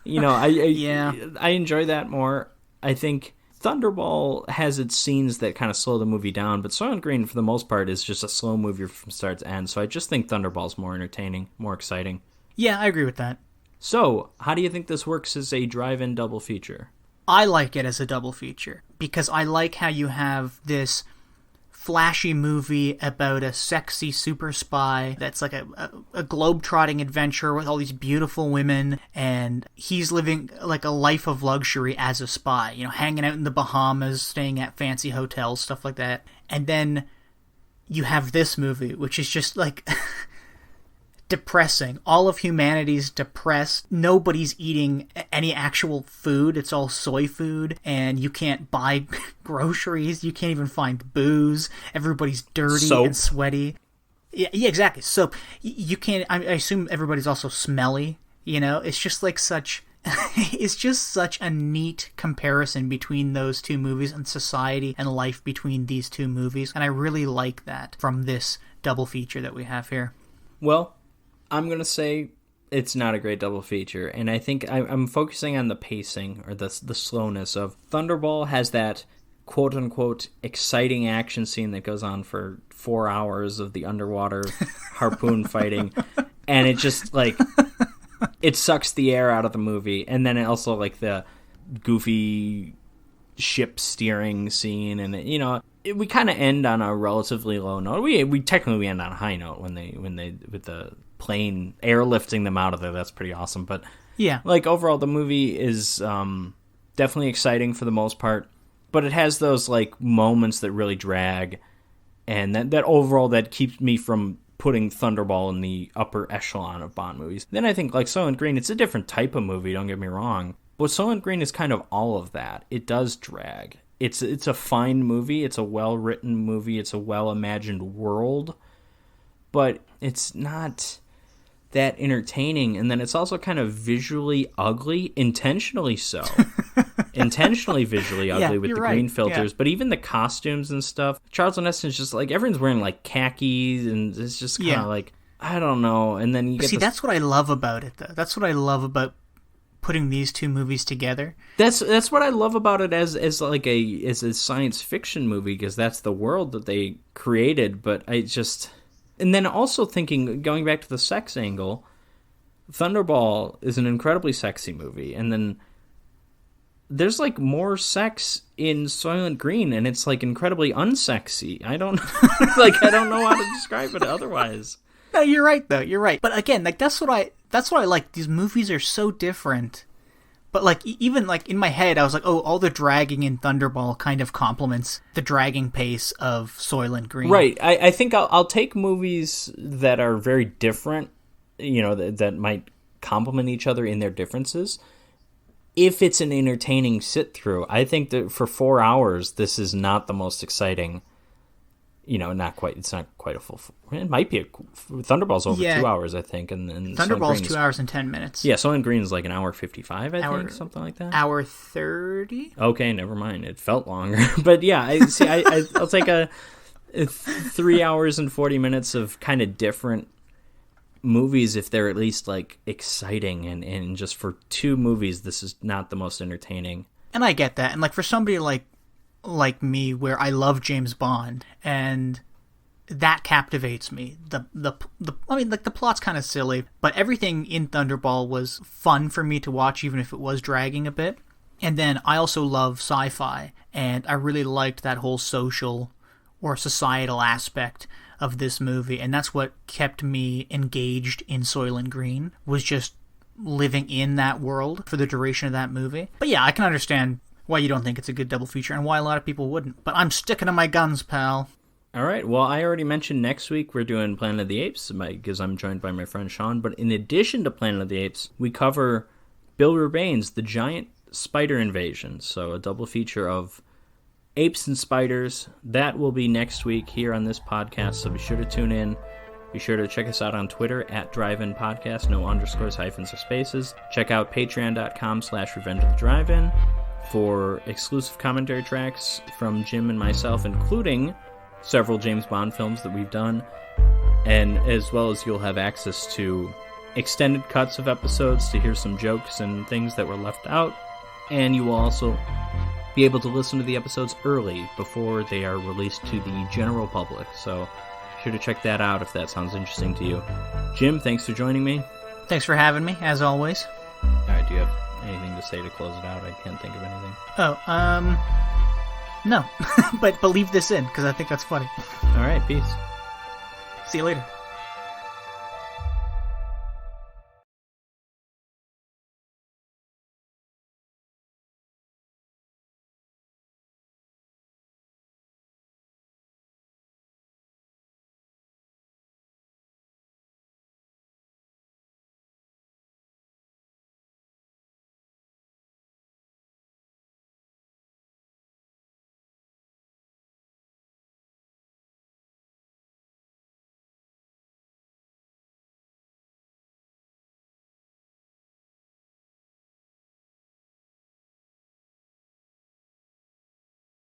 S1: Yeah. I enjoy that more. I think Thunderball has its scenes that kind of slow the movie down, but Soylent Green, for the most part, is just a slow movie from start to end. So I just think Thunderball's more entertaining, more exciting.
S2: Yeah, I agree with that.
S1: So, how do you think this works as a drive-in double feature?
S2: I like it as a double feature because I like how you have this flashy movie about a sexy super spy that's like a globe-trotting adventure with all these beautiful women, and he's living like a life of luxury as a spy, you know, hanging out in the Bahamas, staying at fancy hotels, stuff like that. And then you have this movie, which is just like depressing. All of humanity's depressed. Nobody's eating any actual food. It's all soy food, and you can't buy groceries. You can't even find booze. Everybody's dirty and sweaty. Yeah, exactly. So you can't. I assume everybody's also smelly. You know, it's just like such. It's just such a neat comparison between those two movies and society and life between these two movies, and I really like that from this double feature that we have here.
S1: Well, I'm going to say it's not a great double feature, and I think I'm focusing on the pacing or the slowness of Thunderball. Has that quote-unquote exciting action scene that goes on for 4 hours of the underwater harpoon fighting, and it just, like, it sucks the air out of the movie, and then it also, like, the goofy ship steering scene, and, you know, we kind of end on a relatively low note. We technically end on a high note when they with the plane airlifting them out of there. That's pretty awesome. But
S2: yeah,
S1: like overall, the movie is definitely exciting for the most part. But it has those like moments that really drag, and that overall that keeps me from putting Thunderball in the upper echelon of Bond movies. Then I think like Soylent Green, it's a different type of movie. Don't get me wrong, but Soylent Green is kind of all of that. It does drag. It's a fine movie. It's a well-written movie. It's a well-imagined world. But it's not that entertaining. And then it's also kind of visually ugly, intentionally so. Intentionally visually ugly with the green filters. Yeah. But even the costumes and stuff, Charlton Heston's just like, everyone's wearing like khakis, and it's just kind of like, I don't know. And then you get
S2: that's what I love about it, though. That's what I love about putting these two movies together.
S1: That's what I love about it as a science fiction movie, because that's the world that they created. But I just, and then also thinking, going back to the sex angle, Thunderball is an incredibly sexy movie, and then there's like more sex in Soylent Green, and it's like incredibly unsexy. I don't I don't know how to describe it otherwise.
S2: No, you're right though. You're right. But again, like that's what I like. These movies are so different. But like even like in my head, I was like, oh, all the dragging in Thunderball kind of complements the dragging pace of Soylent Green.
S1: Right. I think I'll take movies that are very different, you know, that might complement each other in their differences. If it's an entertaining sit through, I think that for 4 hours, this is not the most exciting. You know, it's not quite a full. It might be Thunderball's over 2 hours, I think, and
S2: Thunderball's 2 hours and 10 minutes.
S1: Yeah, Soylent Green is like an hour 55, I think, something like that.
S2: Hour 30.
S1: Okay, never mind. It felt longer, but yeah, I'll take a 3 hours and 40 minutes of kind of different movies if they're at least like exciting, and just for two movies, this is not the most entertaining.
S2: And I get that, and like for somebody like me, where I love James Bond, and that captivates me. I mean, like the plot's kind of silly, but everything in Thunderball was fun for me to watch, even if it was dragging a bit. And then I also love sci-fi, and I really liked that whole social or societal aspect of this movie, and that's what kept me engaged in Soylent Green, was just living in that world for the duration of that movie. But yeah, I can understand why you don't think it's a good double feature, and why a lot of people wouldn't. But I'm sticking to my guns, pal.
S1: All right, well, I already mentioned next week we're doing Planet of the Apes, because I'm joined by my friend Sean. But in addition to Planet of the Apes, we cover Bill Urbain's The Giant Spider Invasion. So a double feature of apes and spiders. That will be next week here on this podcast, so be sure to tune in. Be sure to check us out on Twitter at Drive-In Podcast, no underscores, hyphens, or spaces. Check out patreon.com/Revenge of the Drive-In for exclusive commentary tracks from Jim and myself, including several James Bond films that we've done, and as well as you'll have access to extended cuts of episodes to hear some jokes and things that were left out, and you will also be able to listen to the episodes early before they are released to the general public. So be sure to check that out if that sounds interesting to you. Jim, thanks for joining me.
S2: Thanks for having me, as always.
S1: All right, do you have anything to say to close it out? I can't think of anything.
S2: No. but leave this in, because I think that's funny.
S1: All right, peace.
S2: See you later.